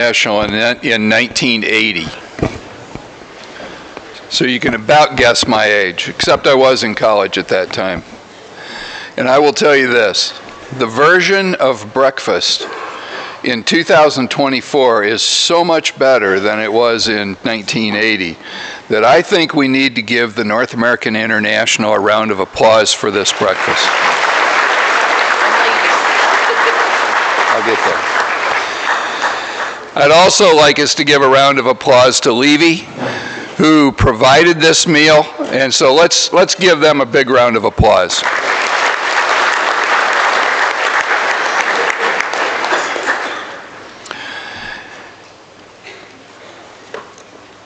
National in 1980. So you can about guess my age, except I was in college at that time. And I will tell you this, the version of breakfast in 2024 is so much better than it was in 1980 that I think we need to give the North American International a round of applause for this breakfast. I'll get there. I'd also like us to give a round of applause to Levy, who provided this meal, and so let's give them a big round of applause.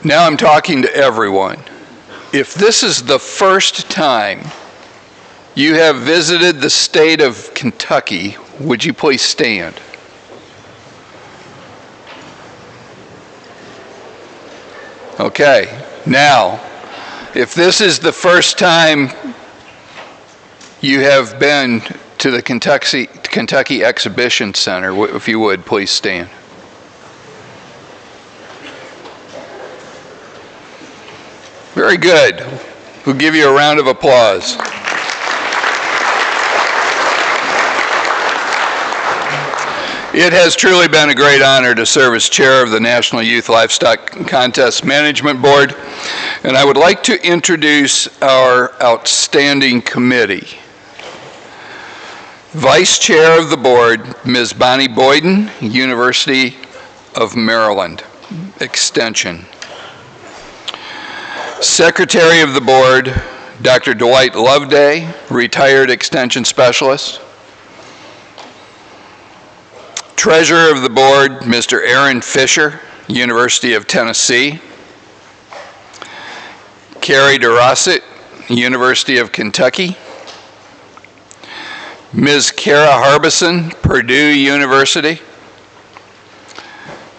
Now I'm talking to everyone. If this is the first time you have visited the state of Kentucky, would you please stand? Okay, now, if this is the first time you have been to the Kentucky Exhibition Center, if you would, please stand. Very good. We'll give you a round of applause. It has truly been a great honor to serve as chair of the National Youth Livestock Contest Management Board, and I would like to introduce our outstanding committee. Vice Chair of the Board, Ms. Bonnie Boyden, University of Maryland, Extension. Secretary of the Board, Dr. Dwight Loveday, retired Extension Specialist. Treasurer of the Board, Mr. Aaron Fisher, University of Tennessee. Carrie DeRosset, University of Kentucky. Ms. Kara Harbison, Purdue University.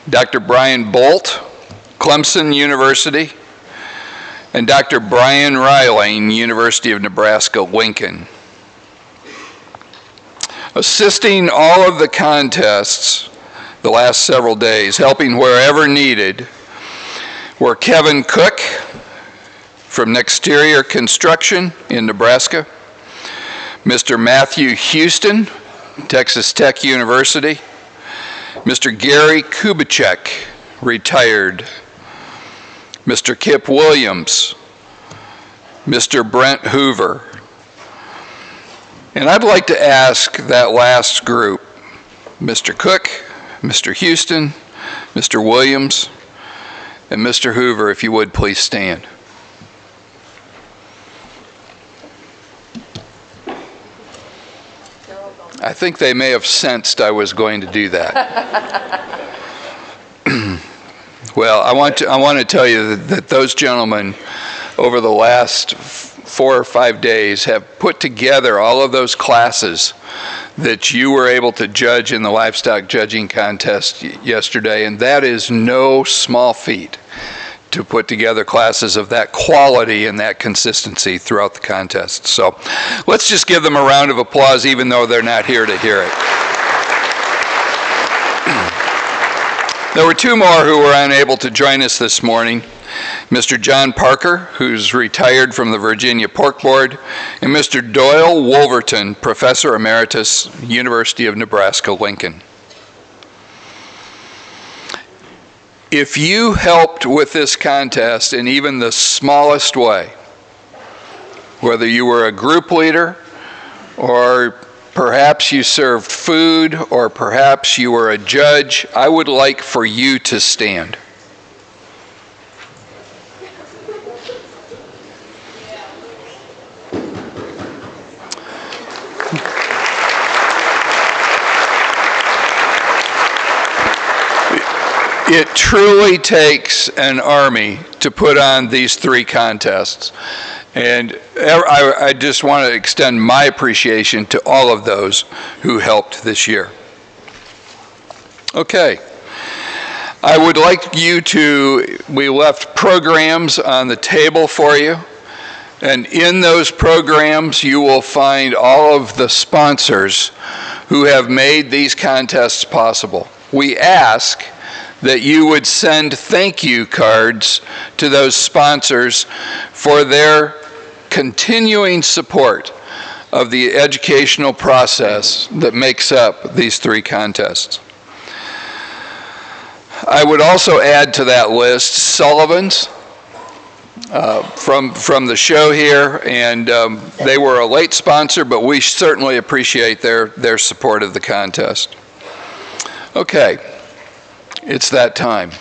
Dr. Brian Bolt, Clemson University. And Dr. Brian Ryling, University of Nebraska-Lincoln. Assisting all of the contests the last several days, helping wherever needed, were Kevin Cook from Nexterior Construction in Nebraska, Mr. Matthew Houston, Texas Tech University, Mr. Gary Kubicek, retired, Mr. Kip Williams, Mr. Brent Hoover. And I'd like to ask that last group, Mr. Cook, Mr. Houston, Mr. Williams, and Mr. Hoover, if you would please stand. I think they may have sensed I was going to do that. Well, I want to tell you that those gentlemen over the last 4 or 5 days have put together all of those classes that you were able to judge in the livestock judging contest yesterday, and that is no small feat to put together classes of that quality and that consistency throughout the contest. So let's just give them a round of applause even though they're not here to hear it. There were 2 more who were unable to join us this morning. Mr. John Parker, who's retired from the Virginia Pork Board, and Mr. Doyle Wolverton, Professor Emeritus, University of Nebraska-Lincoln. If you helped with this contest in even the smallest way, whether you were a group leader, or perhaps you served food, or perhaps you were a judge, I would like for you to stand. It truly takes an army to put on these 3 contests. And I just want to extend my appreciation to all of those who helped this year. Okay. I would like you to, we left programs on the table for you. And in those programs, you will find all of the sponsors who have made these contests possible. We ask that you would send thank you cards to those sponsors for their continuing support of the educational process that makes up these 3 contests. I would also add to that list Sullivan's from the show here, and they were a late sponsor, but we certainly appreciate their support of the contest. Okay, it's that time.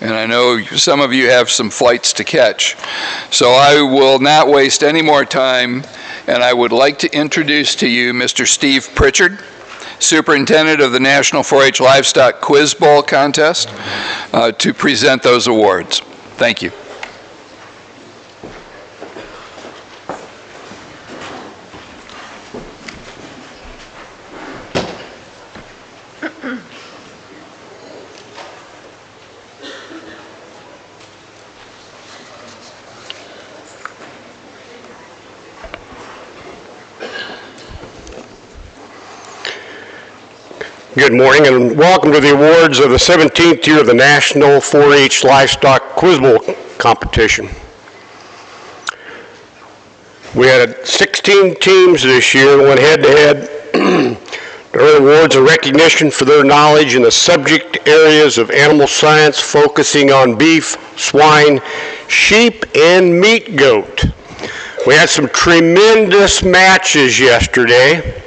And I know some of you have some flights to catch. So I will not waste any more time, and I would like to introduce to you Mr. Steve Pritchard, Superintendent of the National 4-H Livestock Quiz Bowl Contest, to present those awards. Thank you. Good morning and welcome to the awards of the 17th year of the National 4-H Livestock Quiz Bowl competition. We had 16 teams this year and went head-to-head to earn awards and recognition for their knowledge in the subject areas of animal science, focusing on beef, swine, sheep, and meat goat. We had some tremendous matches yesterday.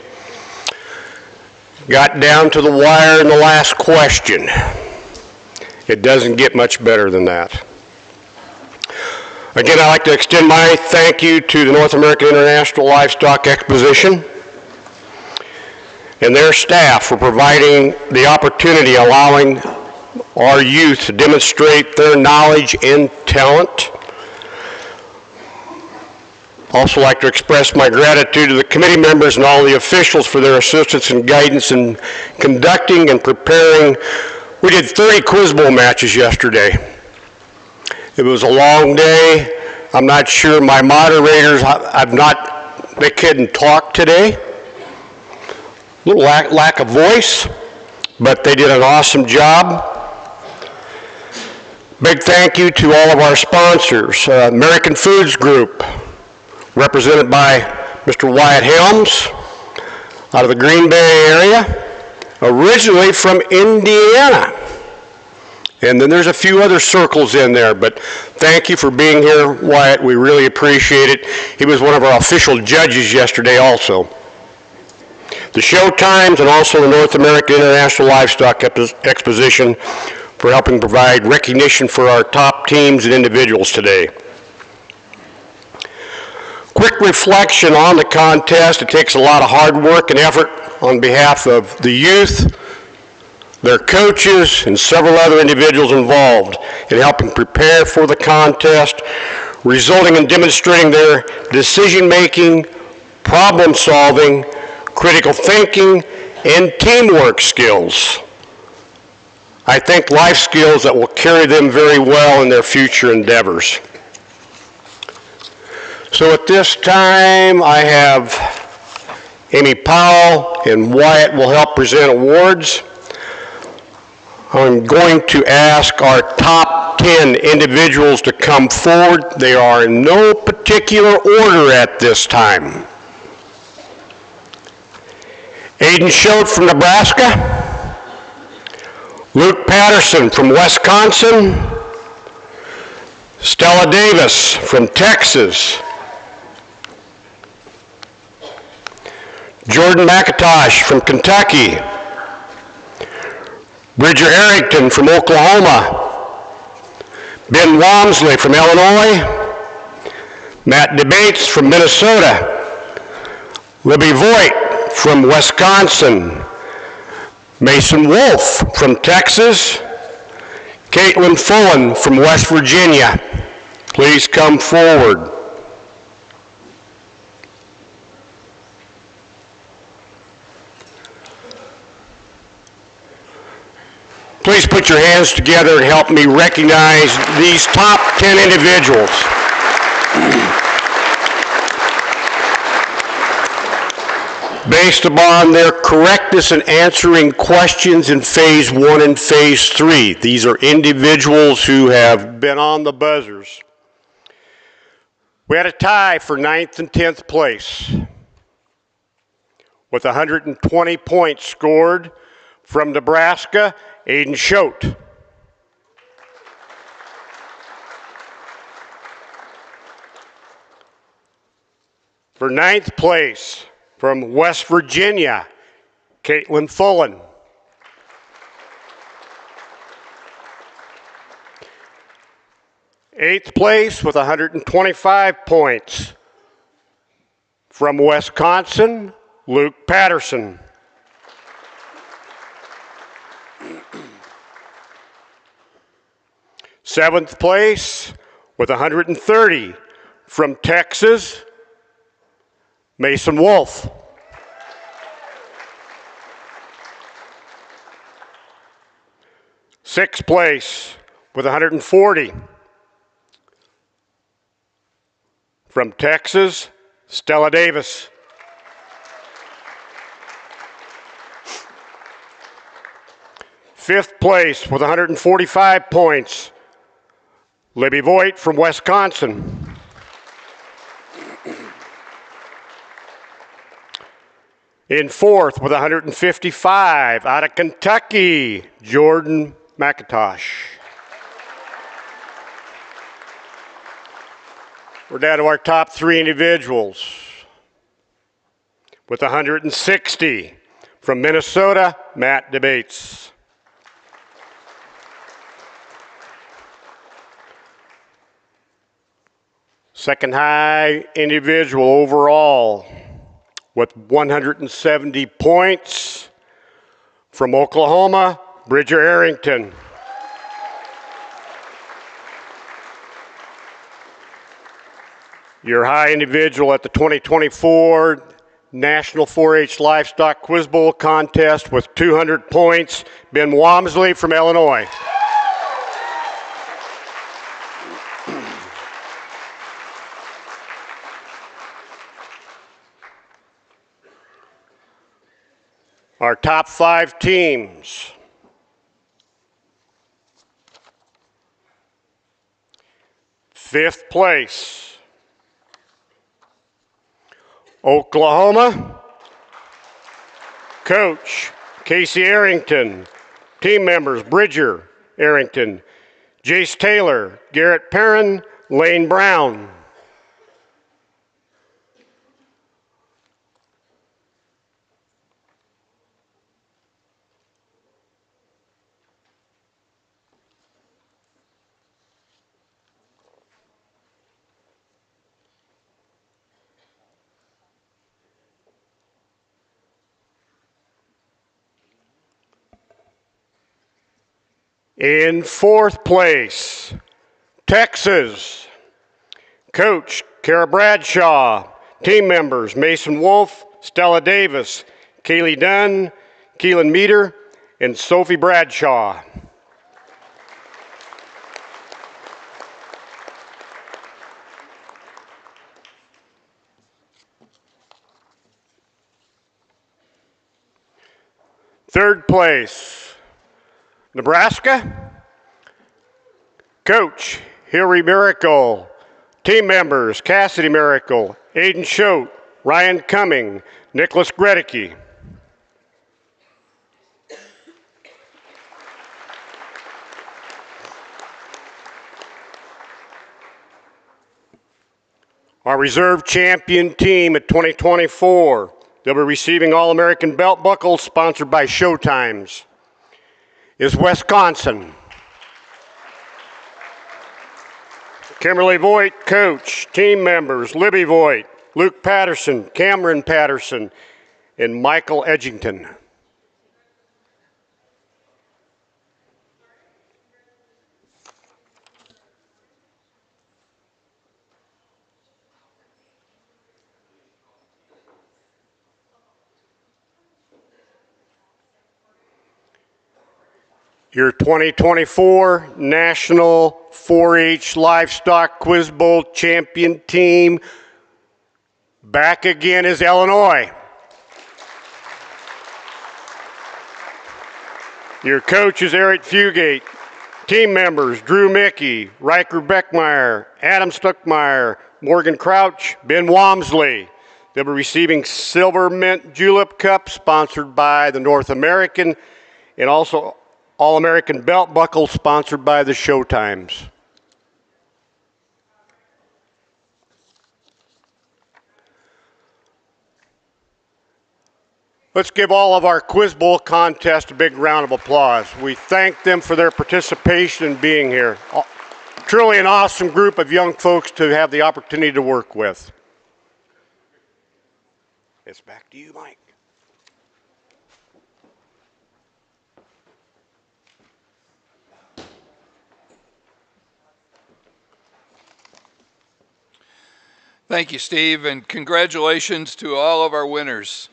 Got down to the wire in the last question. It doesn't get much better than that. Again, I'd like to extend my thank you to the North American International Livestock Exposition and their staff for providing the opportunity, allowing our youth to demonstrate their knowledge and talent. Also like to express my gratitude to the committee members and all the officials for their assistance and guidance in conducting and preparing. We did 30 Quiz Bowl matches yesterday. It was a long day. I'm not sure my moderators, they couldn't talk today. A little lack of voice, but they did an awesome job. Big thank you to all of our sponsors. American Foods Group, represented by Mr. Wyatt Helms out of the Green Bay area, originally from Indiana. And then there's a few other circles in there, but thank you for being here, Wyatt. We really appreciate it. He was one of our official judges yesterday also. The Show Times and also the North American International Livestock Exposition for helping provide recognition for our top teams and individuals today. Quick reflection on the contest. It takes a lot of hard work and effort on behalf of the youth, their coaches, and several other individuals involved in helping prepare for the contest, resulting in demonstrating their decision-making, problem-solving, critical thinking, and teamwork skills. I think life skills that will carry them very well in their future endeavors. So at this time, I have Amy Powell and Wyatt will help present awards. I'm going to ask our top 10 individuals to come forward. They are in no particular order at this time. Aiden Schote from Nebraska. Luke Patterson from Wisconsin. Stella Davis from Texas. Jordan McIntosh from Kentucky. Bridger Harrington from Oklahoma. Ben Walmsley from Illinois. Matt DeBates from Minnesota. Libby Voigt from Wisconsin. Mason Wolf from Texas. Caitlin Fullen from West Virginia. Please come forward. Please put your hands together and help me recognize these top 10 individuals. based upon their correctness in answering questions in Phase 1 and Phase 3. These are individuals who have been on the buzzers. We had a tie for 9th and 10th place with 120 points scored from Nebraska, Aiden Schote. For 9th place from West Virginia, Caitlin Fullen. Eighth place with 125 points from Wisconsin, Luke Patterson. Seventh place with 130 from Texas, Mason Wolf. Sixth place with 140 from Texas, Stella Davis. Fifth place with 145 points, Libby Voigt from Wisconsin. In fourth with 155, out of Kentucky, Jordan McIntosh. We're down to our top three individuals. With 160, from Minnesota, Matt DeBates. Second high individual overall with 170 points from Oklahoma, Bridger Arrington. Your high individual at the 2024 National 4-H Livestock Quiz Bowl contest with 200 points, Ben Walmsley from Illinois. Our top 5 teams. Fifth place, Oklahoma, coach Casey Arrington, team members Bridger Arrington, Jace Taylor, Garrett Perrin, Lane Brown. In fourth place, Texas, coach Kara Bradshaw, team members Mason Wolf, Stella Davis, Kaylee Dunn, Keelan Meter, and Sophie Bradshaw. Third place, Nebraska, coach Hilary Miracle, team members Cassidy Miracle, Aiden Schote, Ryan Cumming, Nicholas Gredicke. Our reserve champion team at 2024, they'll be receiving All-American belt buckles sponsored by Showtimes, is Wisconsin. Kimberly Voigt, coach, team members, Libby Voigt, Luke Patterson, Cameron Patterson, and Michael Edgington. Your 2024 National 4-H Livestock Quiz Bowl champion team, back again is Illinois. Your coach is Eric Fugate. Team members, Drew Mickey, Riker Beckmeyer, Adam Stuckmeyer, Morgan Crouch, Ben Wamsley. They'll be receiving Silver Mint Julep Cups sponsored by the North American, and also All-American Belt Buckle sponsored by the Showtimes. Let's give all of our Quiz Bowl contest a big round of applause. We thank them for their participation and being here. Truly an awesome group of young folks to have the opportunity to work with. It's back to you, Mike. Thank you, Steve, and congratulations to all of our winners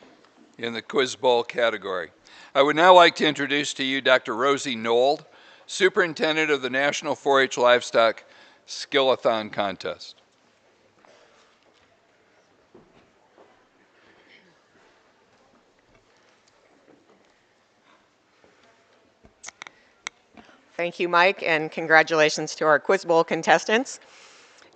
in the Quiz Bowl category. I would now like to introduce to you Dr. Rosie Nold, Superintendent of the National 4-H Livestock Skillathon Contest. Thank you, Mike, and congratulations to our Quiz Bowl contestants.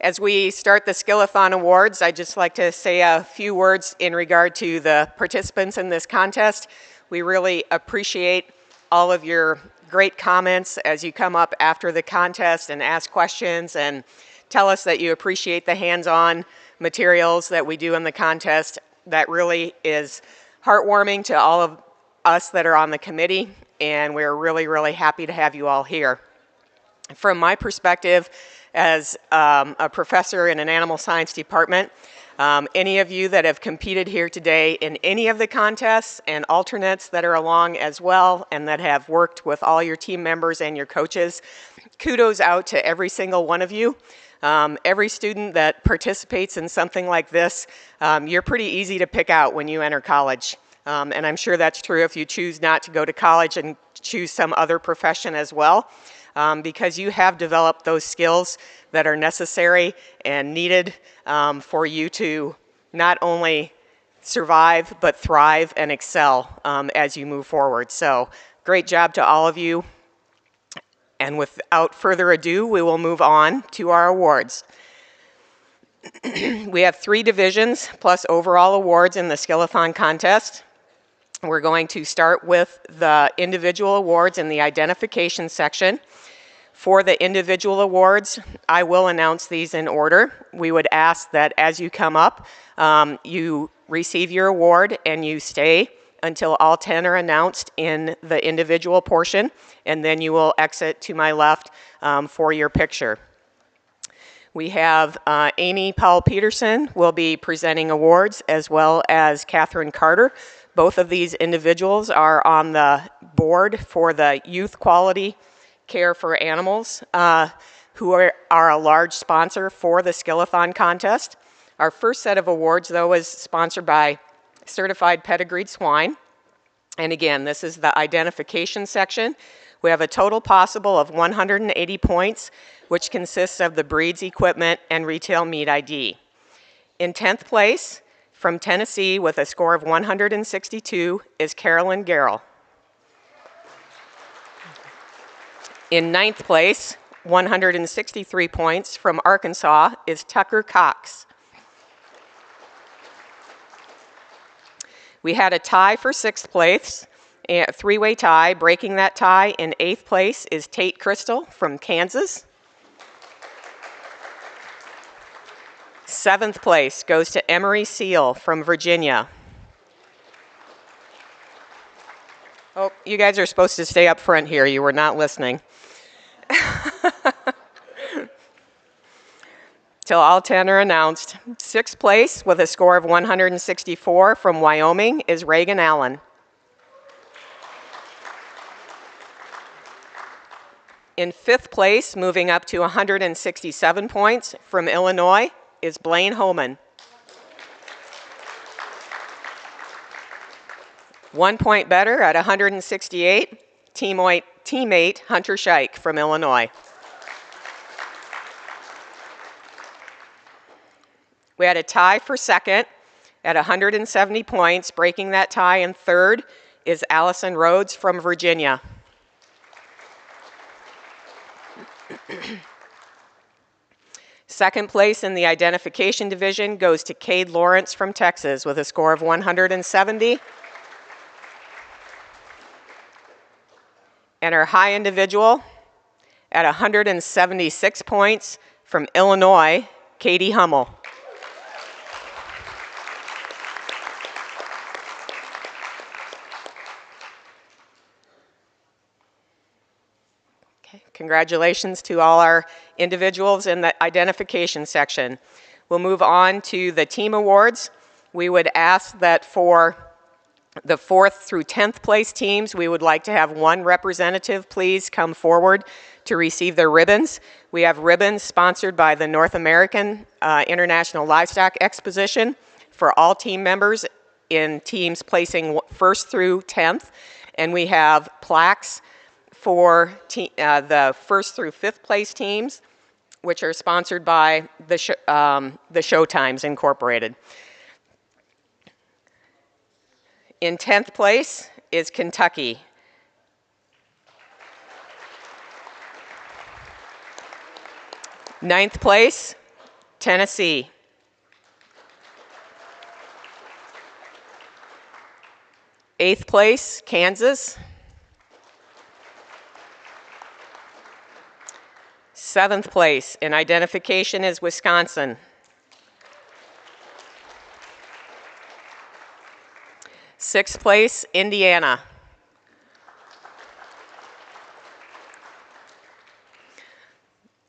As we start the Skillathon Awards, I'd just like to say a few words in regard to the participants in this contest. We really appreciate all of your great comments as you come up after the contest and ask questions and tell us that you appreciate the hands-on materials that we do in the contest. That really is heartwarming to all of us that are on the committee, and we're really, really happy to have you all here. From my perspective, as a professor in an animal science department, any of you that have competed here today in any of the contests and alternates that are along as well and that have worked with all your team members and your coaches, kudos out to every single one of you. Every student that participates in something like this, you're pretty easy to pick out when you enter college. And I'm sure that's true if you choose not to go to college and choose some other profession as well. Because you have developed those skills that are necessary and needed for you to not only survive, but thrive and excel as you move forward. So great job to all of you. And without further ado, we will move on to our awards. We have 3 divisions plus overall awards in the Skillathon contest. We're going to start with the individual awards in the identification section. For the individual awards, I will announce these in order. We would ask that as you come up, you receive your award and you stay until all 10 are announced in the individual portion, and then you will exit to my left for your picture. We have Amy Powell-Peterson will be presenting awards, as well as Catherine Carter. Both of these individuals are on the board for the Youth Quality Care for Animals, who are a large sponsor for the Skillathon contest. Our first set of awards, though, is sponsored by Certified Pedigreed Swine. And again, this is the identification section. We have a total possible of 180 points, which consists of the breeds, equipment, and retail meat ID. In 10th place, from Tennessee with a score of 162, is Carolyn Garrell. In 9th place, 163 points, from Arkansas, is Tucker Cox. We had a tie for 6th place, a 3-way tie. Breaking that tie in 8th place is Tate Crystal from Kansas. 7th place goes to Emery Seal from Virginia. Oh, you guys are supposed to stay up front here. You were not listening. Till all 10 are announced. 6th place with a score of 164 from Wyoming is Reagan Allen. In 5th place, moving up to 167 points from Illinois, is Blaine Homan. 1 point better at 168, teammate Hunter Scheich from Illinois. We had a tie for 2nd at 170 points. Breaking that tie in 3rd is Allison Rhodes from Virginia. Second place in the identification division goes to Cade Lawrence from Texas with a score of 170. And our high individual at 176 points from Illinois, Katie Hummel. Okay, congratulations to all our individuals in the identification section. We'll move on to the team awards. We would ask that for the 4th through 10th place teams, we would like to have one representative please come forward to receive their ribbons. We have ribbons sponsored by the North American International Livestock Exposition for all team members in teams placing 1st through 10th. And we have plaques for the 1st through 5th place teams, which are sponsored by the Showtimes Incorporated. In 10th place is Kentucky. Ninth place, Tennessee. Eighth place, Kansas. 7th place in identification is Wisconsin. 6th place, Indiana.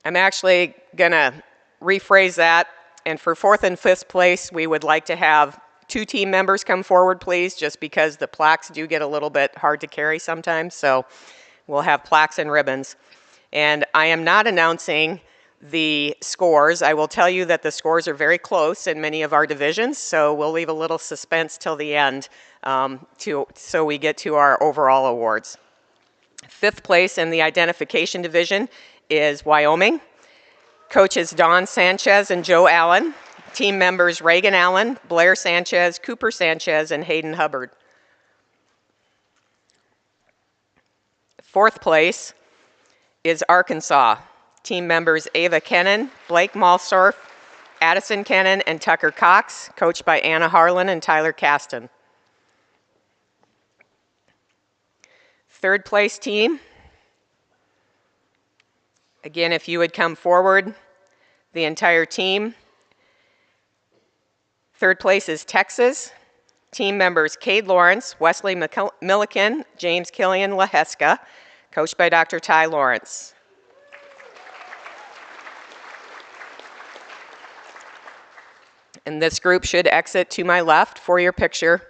I'm actually going to rephrase that, and for 4th and 5th place, we would like to have 2 team members come forward, please, just because the plaques do get a little bit hard to carry sometimes, so we'll have plaques and ribbons. And I am not announcing the scores. I will tell you that the scores are very close in many of our divisions, so we'll leave a little suspense till the end so we get to our overall awards. 5th place in the identification division is Wyoming. Coaches Don Sanchez and Joe Allen. Team members Reagan Allen, Blair Sanchez, Cooper Sanchez, and Hayden Hubbard. 4th place is Arkansas. Team members Ava Kennan, Blake Malsorf, Addison Kennan, and Tucker Cox, coached by Anna Harlan and Tyler Caston. 3rd place team, again, if you would come forward, the entire team. 3rd place is Texas. Team members Cade Lawrence, Wesley Milliken, James Killian Laheska, coached by Dr. Ty Lawrence. And this group should exit to my left for your picture.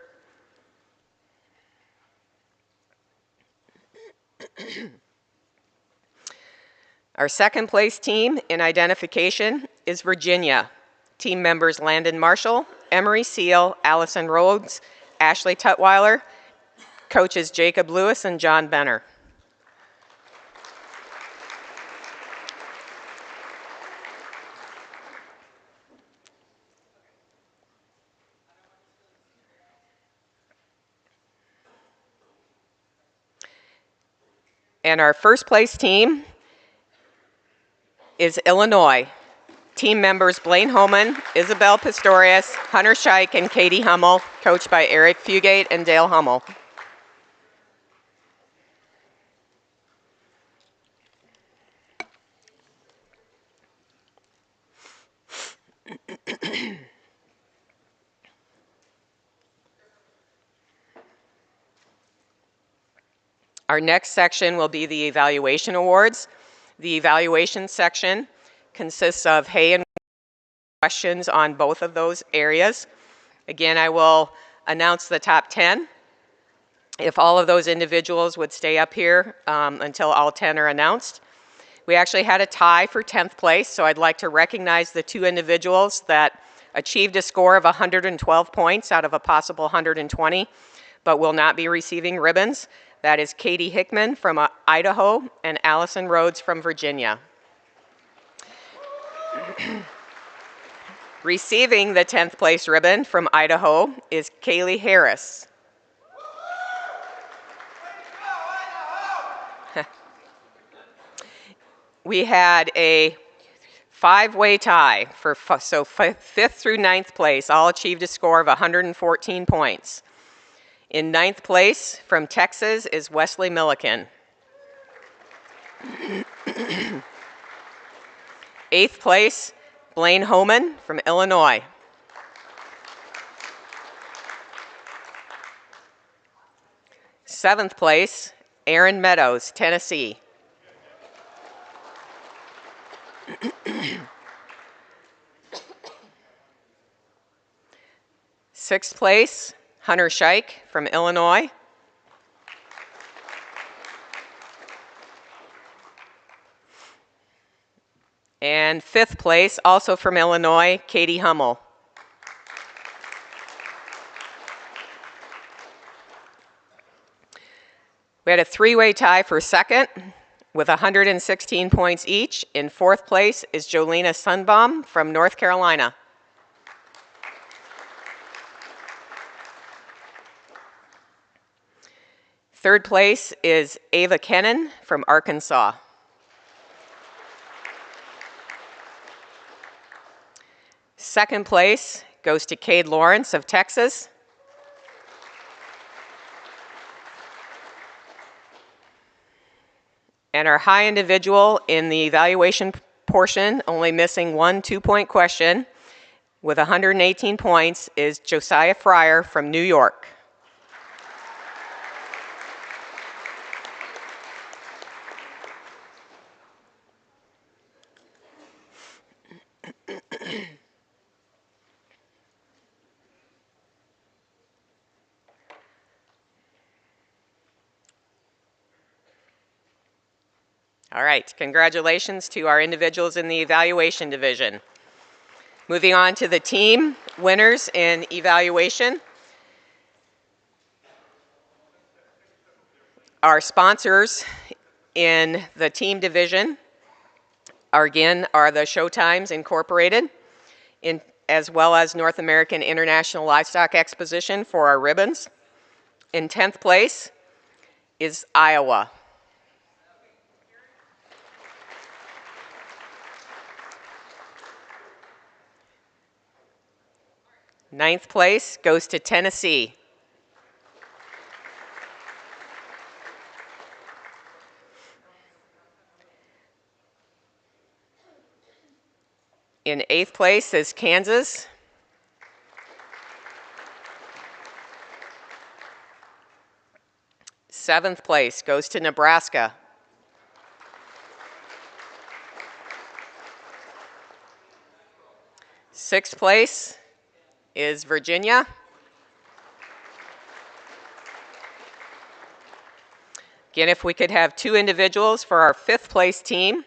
Our 2nd place team in identification is Virginia. Team members Landon Marshall, Emery Seal, Allison Rhodes, Ashley Tutwiler, coaches Jacob Lewis and John Benner. And our 1st place team is Illinois. Team members Blaine Homan, Isabel Pistorius, Hunter Scheich, and Katie Hummel, coached by Eric Fugate and Dale Hummel. Our next section will be the evaluation awards. The evaluation section consists of hay and questions on both of those areas. Again, I will announce the top 10. If all of those individuals would stay up here until all 10 are announced. We actually had a tie for 10th place, so I'd like to recognize the 2 individuals that achieved a score of 112 points out of a possible 120, but will not be receiving ribbons. That is Katie Hickman from Idaho and Allison Rhodes from Virginia. Receiving the 10th place ribbon from Idaho is Kaylee Harris. we had a five-way tie so fifth through ninth place all achieved a score of 114 points. In ninth place from Texas is Wesley Milliken. Eighth place, Blaine Homan from Illinois. Seventh place, Aaron Meadows, Tennessee. Sixth place, Hunter Scheich from Illinois. And fifth place, also from Illinois, Katie Hummel. We had a three-way tie for second with 116 points each. In fourth place is Jolena Sunbaum from North Carolina. Third place is Ava Kennan from Arkansas. Second place goes to Cade Lawrence of Texas. And our high individual in the evaluation portion, only missing one 2-point question, with 118 points, is Josiah Fryer from New York. All right, congratulations to our individuals in the evaluation division. Moving on to the team winners in evaluation. Our sponsors in the team division are the Showtimes Incorporated, as well as North American International Livestock Exposition for our ribbons. In 10th place is Iowa. Ninth place goes to Tennessee. In 8th place is Kansas. Seventh place goes to Nebraska. Sixth place is Virginia. Again, if we could have two individuals for our 5th place team.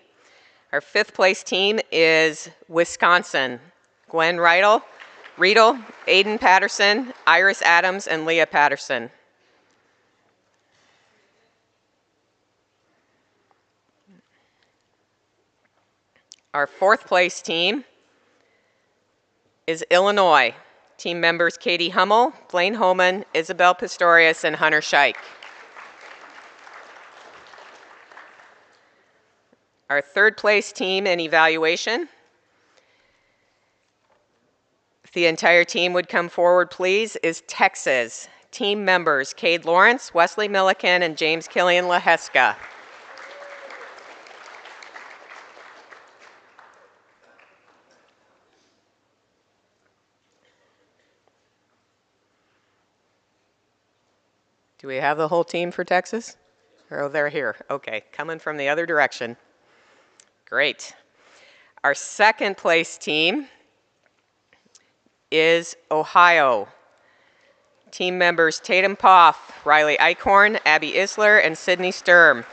Our 5th place team is Wisconsin. Gwen Riedel, Aiden Patterson, Iris Adams, and Leah Patterson. Our 4th place team is Illinois. Team members Katie Hummel, Blaine Homan, Isabel Pistorius, and Hunter Scheich. Our 3rd place team in evaluation. If the entire team would come forward, please, is Texas. Team members Cade Lawrence, Wesley Milliken, and James Killian Laheska. Do we have the whole team for Texas? Oh, they're here. Okay, coming from the other direction. Great. Our 2nd place team is Ohio. Team members Tatum Poff, Riley Eichhorn, Abby Isler, and Sydney Sturm.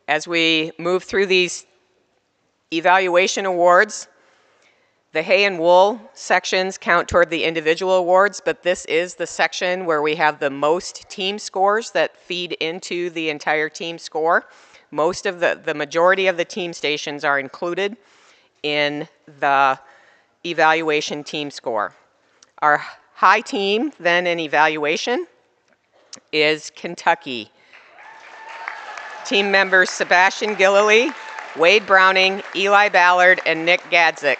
As we move through these evaluation awards, the hay and wool sections count toward the individual awards, but this is the section where we have the most team scores that feed into the entire team score. Most of the majority of the team stations are included in the evaluation team score. Our high team then in evaluation is Kentucky. Team members Sebastian Gillily, Wade Browning, Eli Ballard, and Nick Gadzik.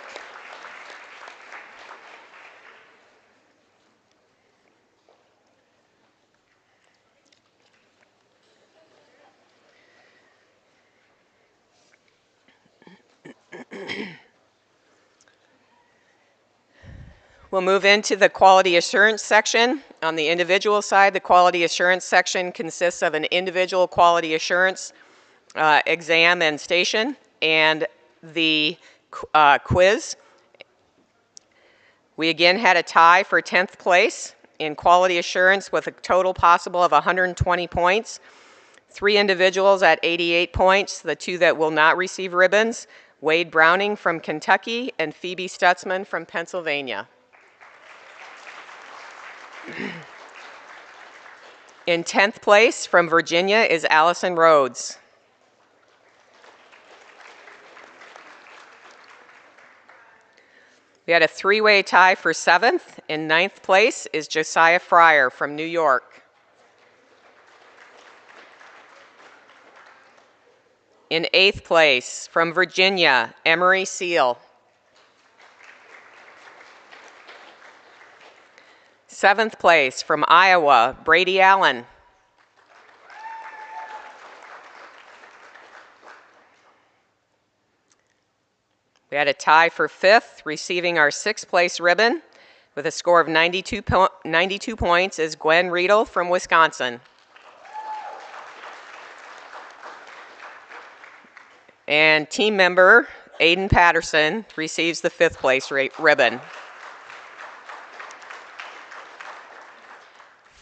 We'll move into the quality assurance section. On the individual side, the quality assurance section consists of an individual quality assurance exam and station and the quiz. We again had a tie for 10th place in quality assurance with a total possible of 120 points. 3 individuals at 88 points, the 2 that will not receive ribbons, Wade Browning from Kentucky and Phoebe Stutzman from Pennsylvania. In 10th place from Virginia is Allison Rhodes. We had a 3-way tie for 7th. In 9th place is Josiah Fryer from New York. In 8th place from Virginia, Emery Seal. 7th place from Iowa, Brady Allen. We had a tie for 5th, receiving our 6th place ribbon with a score of 92 points is Gwen Riedel from Wisconsin. And team member Aiden Patterson receives the 5th place ribbon.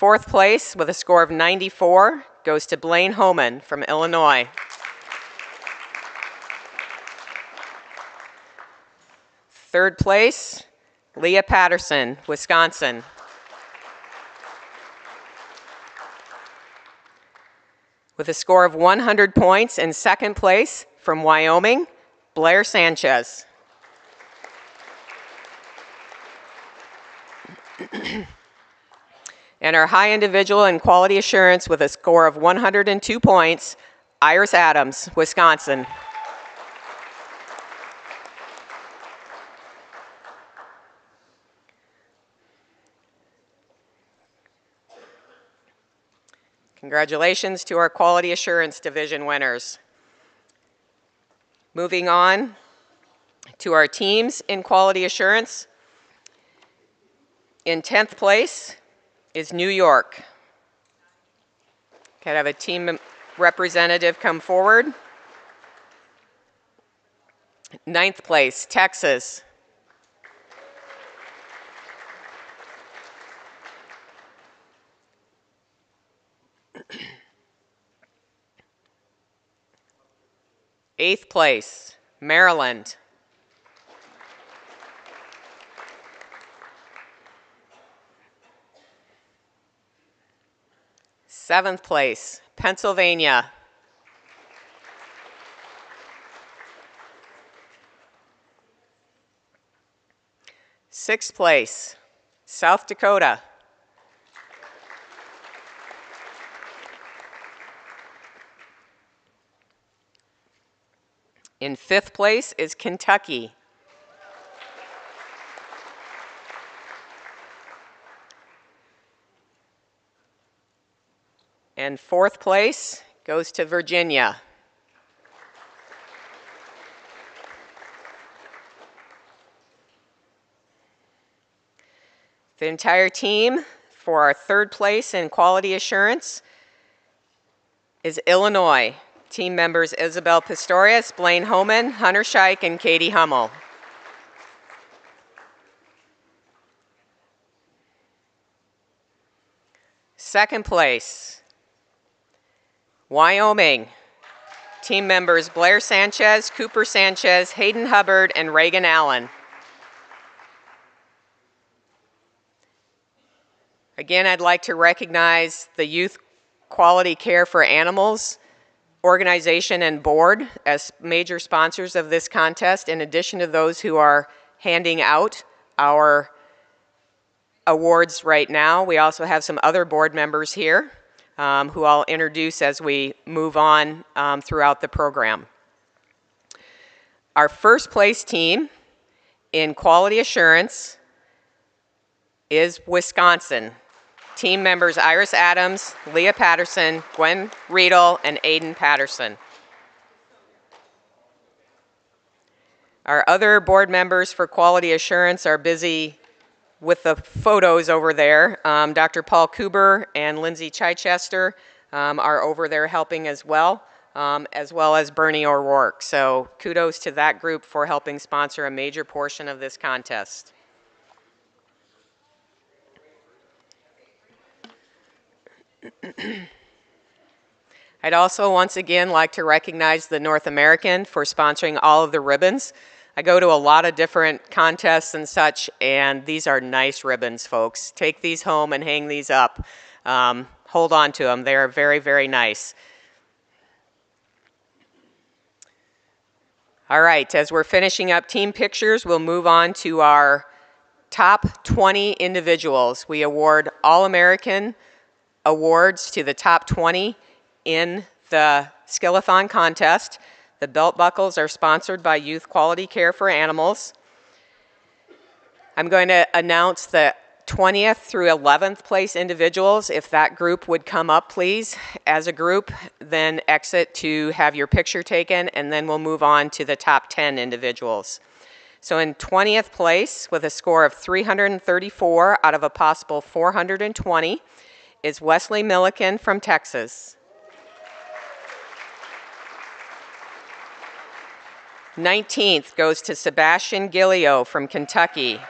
4th place with a score of 94 goes to Blaine Homan from Illinois. 3rd place, Leah Patterson, Wisconsin. With a score of 100 points in 2nd place from Wyoming, Blair Sanchez. And our high individual in quality assurance with a score of 102 points, Iris Adams, Wisconsin. Congratulations to our quality assurance division winners. Moving on to our teams in quality assurance. In 10th place is New York. Can I have a team representative come forward? 9th place, Texas. 8th place, Maryland. 7th place, Pennsylvania. 6th place, South Dakota. 5th place is Kentucky. And 4th place goes to Virginia. The entire team for our 3rd place in quality assurance is Illinois. Team members Isabel Pistorius, Blaine Homan, Hunter Scheich, and Katie Hummel. Second place, Wyoming. Team members Blair Sanchez, Cooper Sanchez, Hayden Hubbard, and Reagan Allen. Again, I'd like to recognize the Youth Quality Care for Animals organization and board as major sponsors of this contest, in addition to those who are handing out our awards right now. We also have some other board members here who I'll introduce as we move on throughout the program. Our first place team in quality assurance is Wisconsin. Team members Iris Adams, Leah Patterson, Gwen Riedel, and Aiden Patterson. Our other board members for quality assurance are busy with the photos over there. Dr. Paul Kuber and Lindsay Chichester are over there helping as well as Bernie O'Rourke. So kudos to that group for helping sponsor a major portion of this contest. I'd also once again like to recognize the North American for sponsoring all of the ribbons. I go to a lot of different contests and such, and these are nice ribbons, folks. Take these home and hang these up. Hold on to them. They are very, very nice. All right, as we're finishing up team pictures, we'll move on to our top 20 individuals. We award All-American awards to the top 20 in the skillathon contest. The belt buckles are sponsored by Youth Quality Care for Animals. I'm going to announce the 20th through 11th place individuals. If that group would come up, please, as a group, then exit to have your picture taken, and then we'll move on to the top 10 individuals. So in 20th place, with a score of 334 out of a possible 420, is Wesley Milliken from Texas. 19th goes to Sebastian Gillio from Kentucky.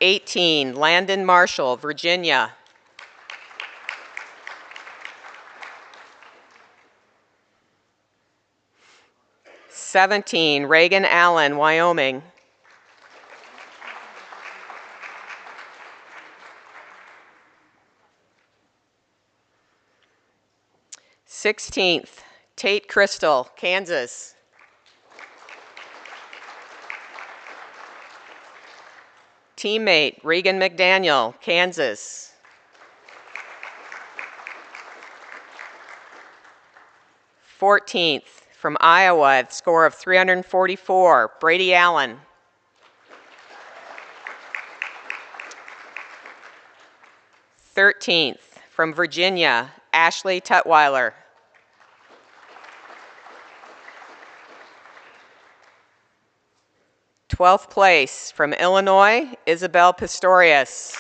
18, Landon Marshall, Virginia. 17, Reagan Allen, Wyoming. 16th, Tate Crystal, Kansas. 'Teammate, Regan McDaniel, Kansas. 14th, from Iowa, score of 344, Brady Allen. 13th, from Virginia, Ashley Tutwiler. 12th place, from Illinois, Isabel Pistorius.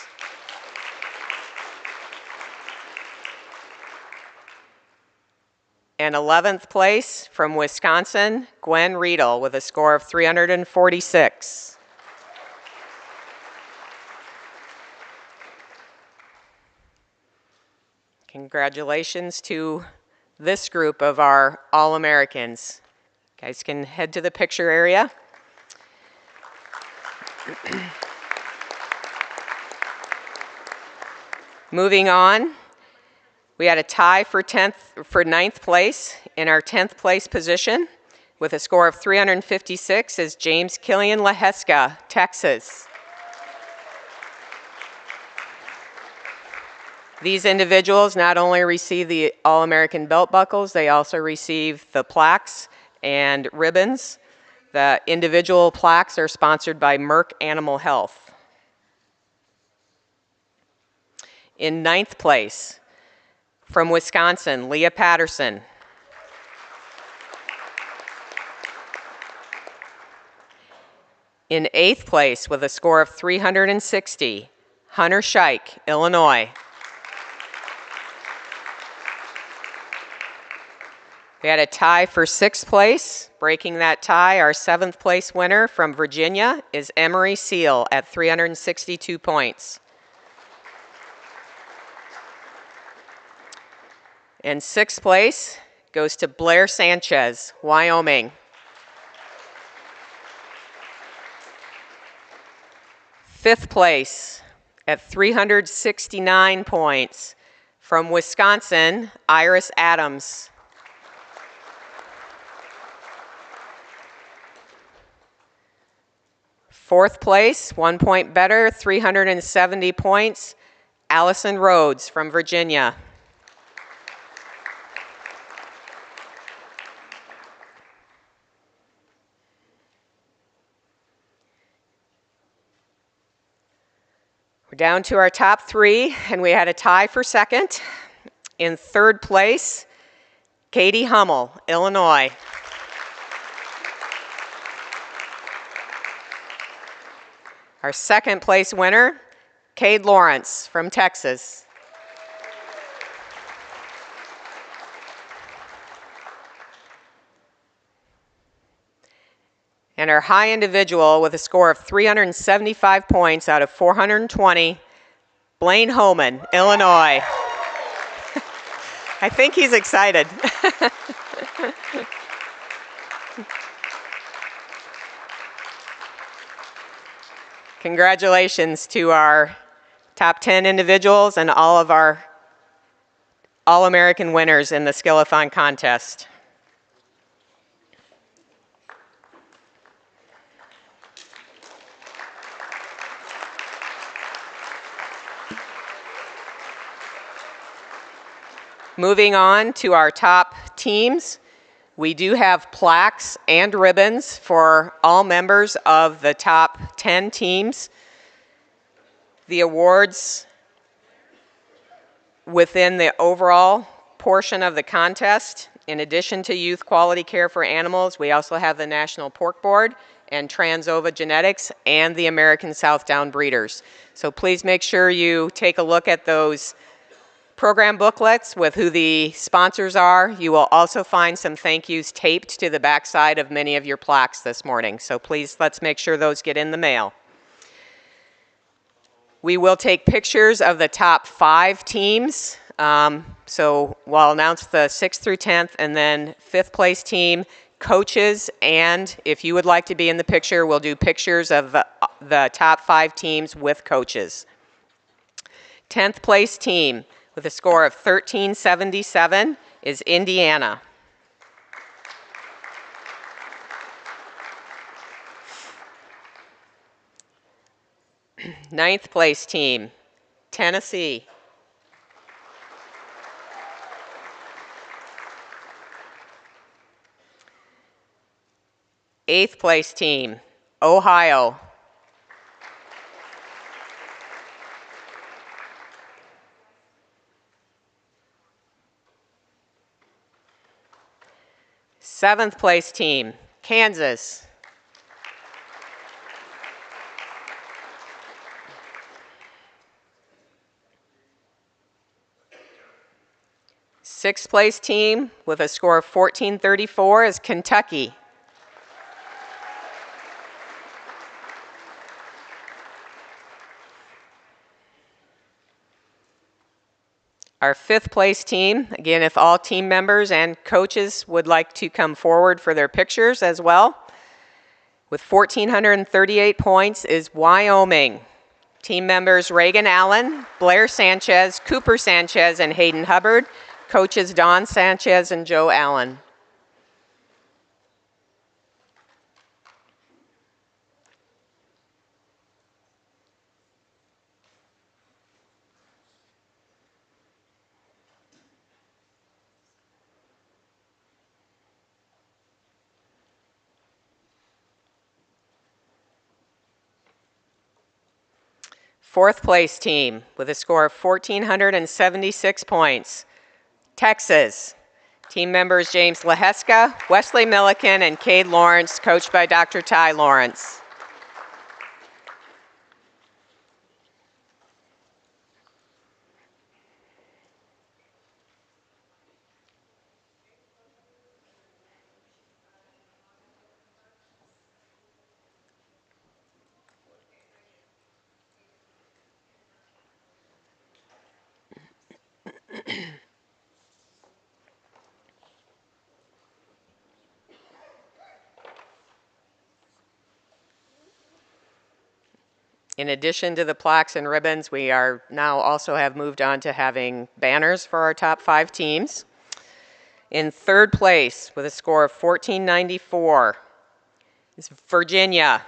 And 11th place, from Wisconsin, Gwen Riedel with a score of 346. Congratulations to this group of our All-Americans. You guys can head to the picture area. Moving on, we had a tie for 9th place. In our 10th place position with a score of 356 is James Killian Laheska, Texas. These individuals not only receive the All-American belt buckles, they also receive the plaques and ribbons. The individual plaques are sponsored by Merck Animal Health. In 9th place, from Wisconsin, Leah Patterson. In 8th place, with a score of 360, Hunter Scheich, Illinois. We had a tie for 6th place. Breaking that tie, our 7th place winner from Virginia is Emery Seal at 362 points. And 6th place goes to Blair Sanchez, Wyoming. 5th place at 369 points from Wisconsin, Iris Adams. Fourth place, 1 point better, 370 points, Allison Rhodes from Virginia. We're down to our top three, and we had a tie for second. In third place, Katie Hummel, Illinois. Our second place winner, Cade Lawrence from Texas. And our high individual with a score of 375 points out of 420, Blaine Homan, Illinois. I think he's excited. Congratulations to our top 10 individuals and all of our All-American winners in the Skillathon contest. Moving on to our top teams, we do have plaques and ribbons for all members of the top 10 teams. The awards within the overall portion of the contest, in addition to Youth Quality Care for Animals, we also have the National Pork Board and Transova Genetics and the American Southdown Breeders. So please make sure you take a look at those program booklets with who the sponsors are. You will also find some thank yous taped to the backside of many of your plaques this morning. So please, let's make sure those get in the mail. We will take pictures of the top 5 teams. So we'll announce the 6th through 10th and then 5th place team, coaches, and if you would like to be in the picture, we'll do pictures of the top 5 teams with coaches. 10th place team, with a score of 1377 is Indiana. Ninth place team, Tennessee. Eighth place team, Ohio. Seventh place team, Kansas. Sixth place team with a score of 1434 is Kentucky. Our 5th place team, again, if all team members and coaches would like to come forward for their pictures as well, with 1,438 points is Wyoming. Team members Reagan Allen, Blair Sanchez, Cooper Sanchez, and Hayden Hubbard. Coaches Don Sanchez and Joe Allen. Fourth place team with a score of 1,476 points, Texas. Team members James Leheska, Wesley Milliken, and Cade Lawrence, coached by Dr. Ty Lawrence. In addition to the plaques and ribbons, we are now also have moved on to having banners for our top 5 teams. In third place with a score of 1494 is Virginia.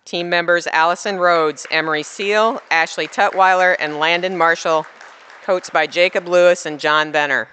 Team members Allison Rhodes, Emery Seal, Ashley Tutwiler, and Landon Marshall, coached by Jacob Lewis and John Benner.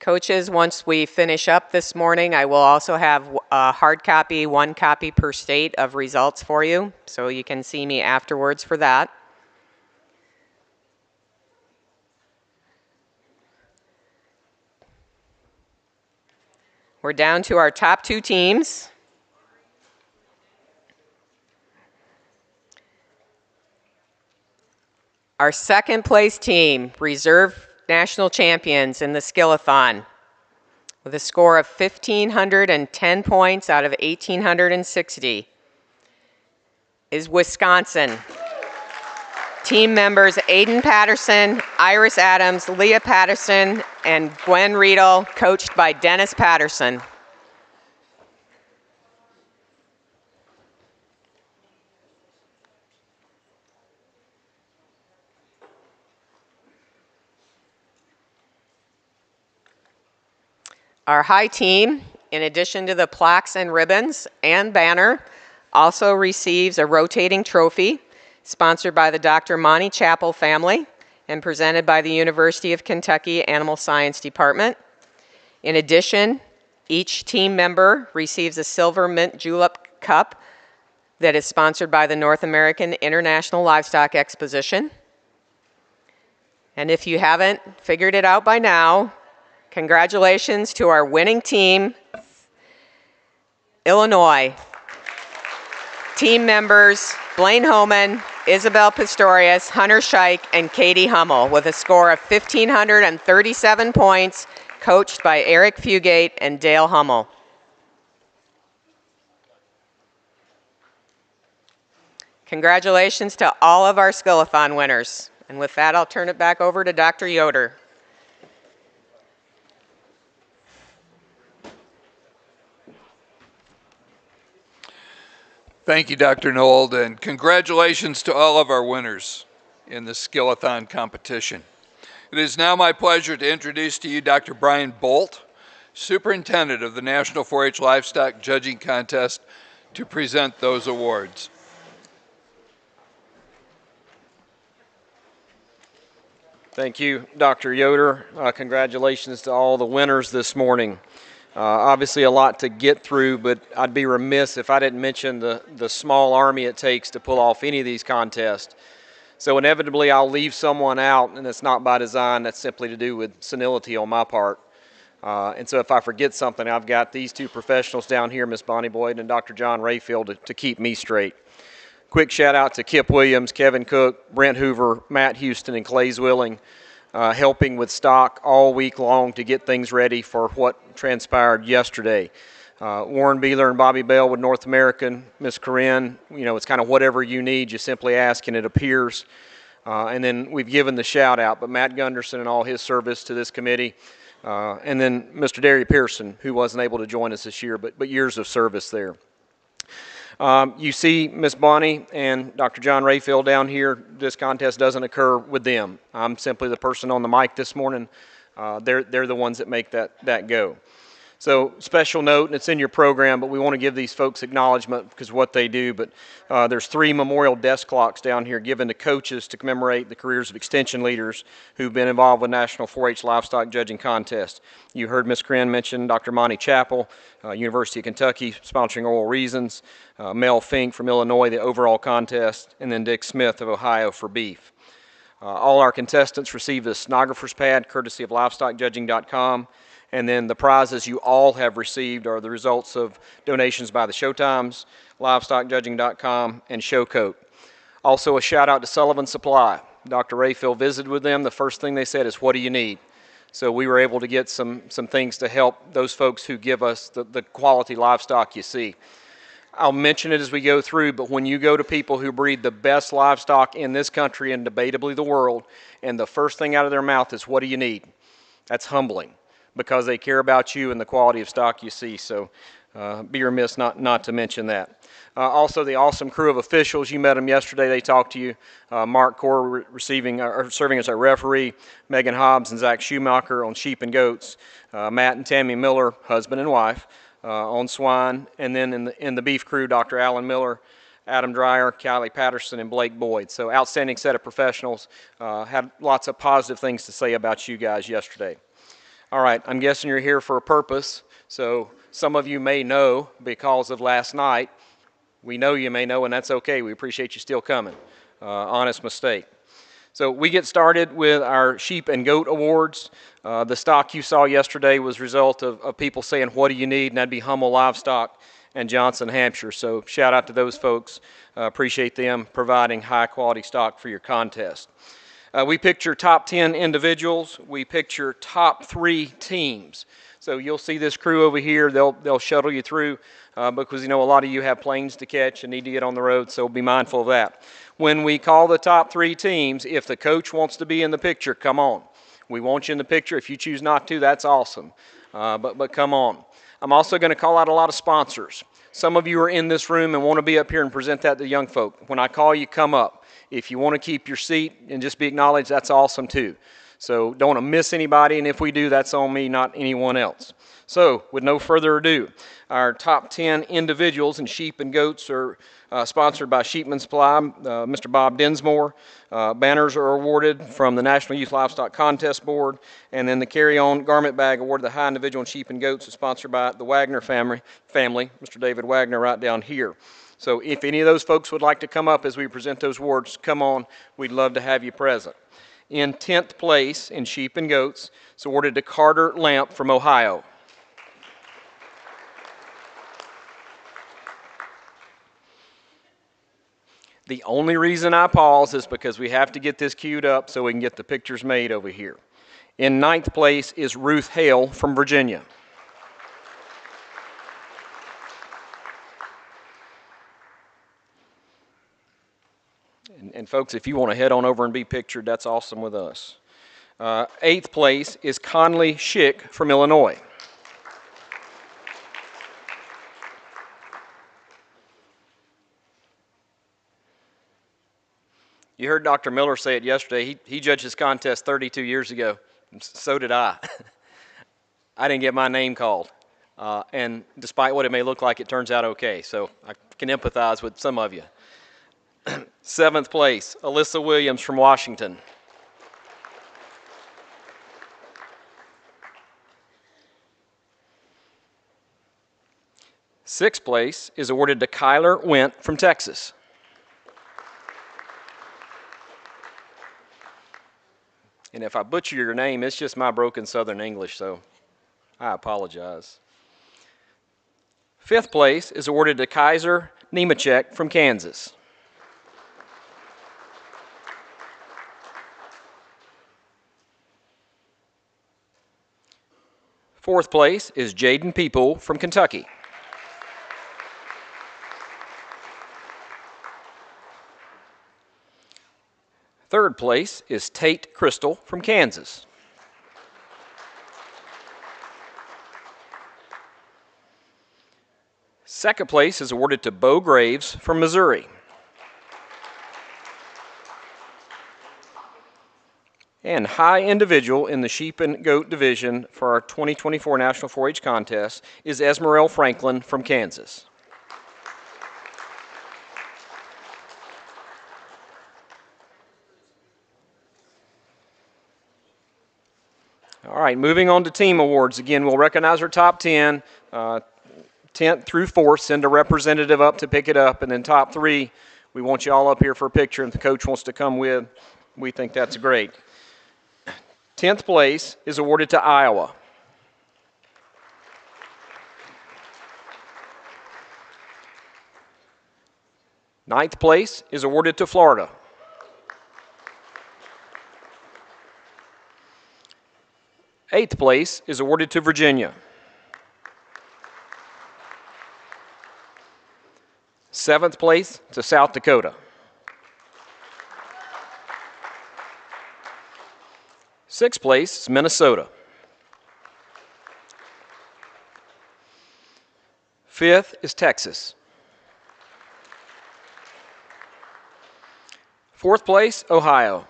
Coaches, once we finish up this morning, I will also have a hard copy, 1 copy per state of results for you, so you can see me afterwards for that. We're down to our top 2 teams. Our second place team, reserve national champions in the skillathon, with a score of 1,510 points out of 1,860, is Wisconsin. Team members Aiden Patterson, Iris Adams, Leah Patterson, and Gwen Riedel, coached by Dennis Patterson. Our high team, in addition to the plaques and ribbons and banner, also receives a rotating trophy sponsored by the Dr. Monty Chappell family and presented by the University of Kentucky Animal Science Department. In addition, each team member receives a silver mint julep cup that is sponsored by the North American International Livestock Exposition. And if you haven't figured it out by now, congratulations to our winning team, Illinois. Team members Blaine Homan, Isabel Pistorius, Hunter Scheich, and Katie Hummel, with a score of 1,537 points, coached by Eric Fugate and Dale Hummel. Congratulations to all of our skillathon winners. And with that, I'll turn it back over to Dr. Yoder. Thank you, Dr. Nold, and congratulations to all of our winners in the skillathon competition. It is now my pleasure to introduce to you Dr. Brian Bolt, Superintendent of the National 4-H Livestock Judging Contest, to present those awards. Thank you, Dr. Yoder. Congratulations to all the winners this morning. Obviously a lot to get through, but I'd be remiss if I didn't mention the small army it takes to pull off any of these contests. So inevitably I'll leave someone out, and it's not by design. That's simply to do with senility on my part. And so if I forget something, I've got these 2 professionals down here, Ms. Bonnie Boyd and Dr. John Rayfield, to keep me straight. Quick shout out to Kip Williams, Kevin Cook, Brent Hoover, Matt Houston, and Clays Willing, helping with stock all week long to get things ready for what transpired yesterday. Warren Beeler and Bobby Bell with North American, Miss Corinne, it's kind of whatever you need, you simply ask and it appears. And then we've given the shout out, but Matt Gunderson and all his service to this committee. And then Mr. Derry Pearson, who wasn't able to join us this year, but years of service there. You see Miss Bonnie and Dr. John Rayfield down here. This contest doesn't occur with them. I'm simply the person on the mic this morning. They're the ones that make that go. So special note, and it's in your program, but we want to give these folks acknowledgement because of what they do. But there's 3 memorial desk clocks down here given to coaches to commemorate the careers of extension leaders who've been involved with National 4-H Livestock Judging Contest. You heard Ms. Corinne mention Dr. Monty Chappell, University of Kentucky, sponsoring Oral Reasons, Mel Fink from Illinois, the overall contest, and then Dick Smith of Ohio for beef. All our contestants received a stenographer's pad courtesy of livestockjudging.com. And then the prizes you all have received are the results of donations by the Showtimes, livestockjudging.com, and Showcoat. Also a shout out to Sullivan Supply. Dr. Rayfield visited with them. The first thing they said is, what do you need? So we were able to get some things to help those folks who give us the quality livestock you see. I'll mention it as we go through, but when you go to people who breed the best livestock in this country and debatably the world, and the first thing out of their mouth is, what do you need? That's humbling, because they care about you and the quality of stock you see. So be remiss not to mention that. Also, the awesome crew of officials, you met them yesterday, they talked to you. Mark Core serving as our referee, Megan Hobbs and Zach Schumacher on sheep and goats, Matt and Tammy Miller, husband and wife, on swine, and then in the beef crew, Dr. Alan Miller, Adam Dreyer, Callie Patterson, and Blake Boyd. So outstanding set of professionals. Had lots of positive things to say about you guys yesterday. All right, I'm guessing you're here for a purpose. So some of you may know because of last night. We know you may know, and that's okay. We appreciate you still coming. Honest mistake. So we get started with our sheep and goat awards. The stock you saw yesterday was a result of people saying, what do you need? And that'd be Hummel Livestock and Johnson, Hampshire. So shout out to those folks. Appreciate them providing high quality stock for your contest. We picked your top 10 individuals. We picked your top 3 teams. So you'll see this crew over here. They'll shuttle you through because a lot of you have planes to catch and need to get on the road, so be mindful of that. When we call the top 3 teams, if the coach wants to be in the picture, come on. We want you in the picture. If you choose not to, that's awesome. But come on. I'm also going to call out a lot of sponsors. Some of you are in this room and want to be up here and present that to young folk. When I call you, come up. If you want to keep your seat and just be acknowledged, that's awesome too. So don't want to miss anybody, and if we do, that's on me, not anyone else. So with no further ado, our top 10 individuals in sheep and goats are sponsored by Sheepman Supply, Mr. Bob Dinsmore. Banners are awarded from the National Youth Livestock Contest Board, and then the carry-on garment bag award to the high individual in sheep and goats is sponsored by the Wagner family, Mr. David Wagner right down here. So if any of those folks would like to come up as we present those awards, come on. We'd love to have you present. In 10th place in sheep and goats, it's awarded to Carter Lamp from Ohio. The only reason I pause is because we have to get this queued up so we can get the pictures made over here. In 9th place is Ruth Hale from Virginia. And folks, if you want to head on over and be pictured, that's awesome with us. 8th place is Conley Schick from Illinois. You heard Dr. Miller say it yesterday. He judged this contest 32 years ago. So did I. I didn't get my name called. And despite what it may look like, it turns out okay. So I can empathize with some of you. 7th place, Alyssa Williams from Washington. 6th place is awarded to Kyler Went from Texas. And if I butcher your name, it's just my broken Southern English, so I apologize. 5th place is awarded to Kaiser Nemechek from Kansas. 4th place is Jaden People from Kentucky. 3rd place is Tate Crystal from Kansas. 2nd place is awarded to Bo Graves from Missouri. And high individual in the sheep and goat division for our 2024 National 4-H contest is Esmerelle Franklin from Kansas. All right, moving on to team awards. Again, we'll recognize our top 10. 10th through 4th, send a representative up to pick it up. And then top 3, we want you all up here for a picture. And if the coach wants to come with, we think that's great. 10th place is awarded to Iowa. Ninth place is awarded to Florida. 8th place is awarded to Virginia. 7th place to South Dakota. 6th place is Minnesota. 5th is Texas. 4th place, Ohio.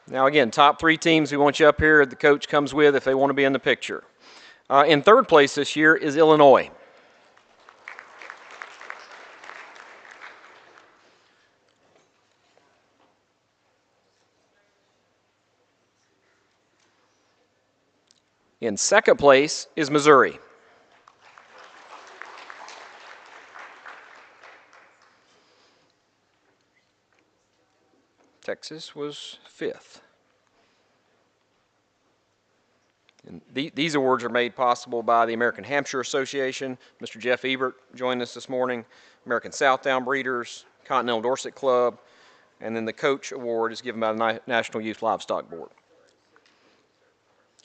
Now again, top 3 teams we want you up here, the coach comes with if they want to be in the picture. In 3rd place this year is Illinois. In 2nd place is Missouri. Texas was 5th. And these awards are made possible by the American Hampshire Association. Mr. Jeff Ebert joined us this morning. American Southdown Breeders, Continental Dorset Club, and then the Coach Award is given by the National Youth Livestock Board.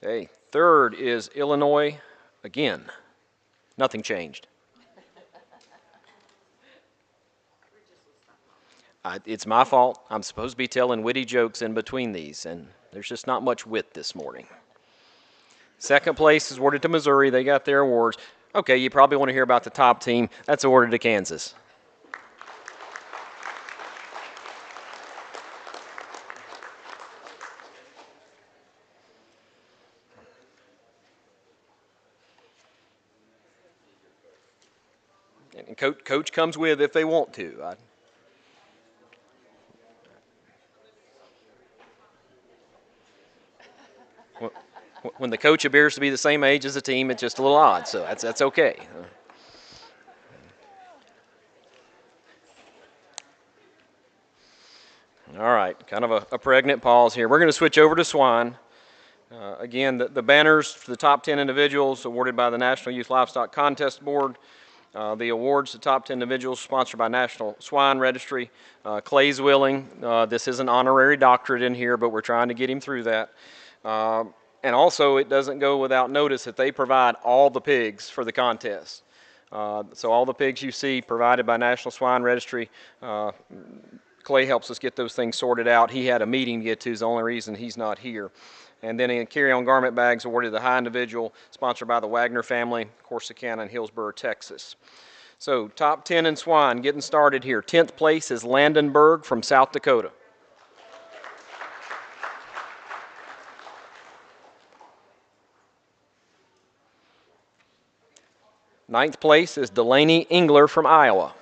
Okay, 3rd is Illinois again. Nothing changed. It's my fault. I'm supposed to be telling witty jokes in between these, and there's just not much wit this morning. 2nd place is awarded to Missouri. They got their awards. Okay, you probably want to hear about the top team. That's awarded to Kansas. And coach comes with if they want to. When the coach appears to be the same age as the team, it's just a little odd, so that's okay. All right, kind of a pregnant pause here. We're going to switch over to swine. Again, the banners for the top 10 individuals awarded by the National Youth Livestock Contest Board. The awards to top 10 individuals sponsored by National Swine Registry. Clay's willing. This is an honorary doctorate in here, but we're trying to get him through that. And also, it doesn't go without notice that they provide all the pigs for the contest. So all the pigs you see provided by National Swine Registry. Clay helps us get those things sorted out. He had a meeting to get to, is the only reason he's not here. And then in carry-on garment bags awarded to the high individual, sponsored by the Wagner family, Corsicana and Hillsborough, Texas. So top 10 in swine, getting started here. 10th place is Landenberg from South Dakota. 9th place is Delaney Engler from Iowa.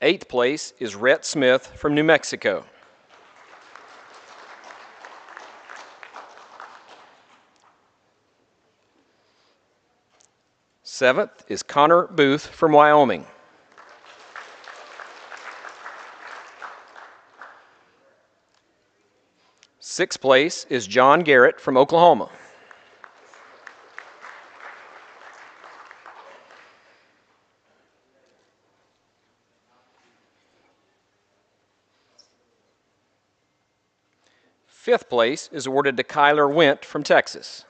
8th place is Rhett Smith from New Mexico. 7th is Connor Booth from Wyoming. 6th place is John Garrett from Oklahoma. 5th place is awarded to Kyler Went from Texas.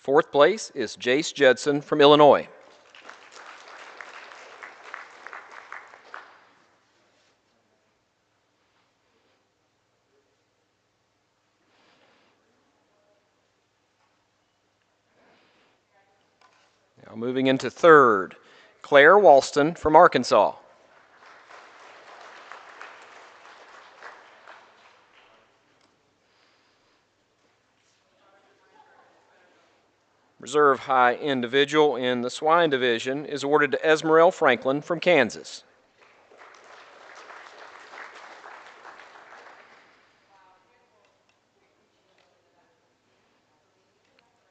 4th place is Jace Judson from Illinois. 'Moving into 3rd, Claire Walston from Arkansas. 'Reserve high individual in the swine division is awarded to Esmerelle Franklin from Kansas.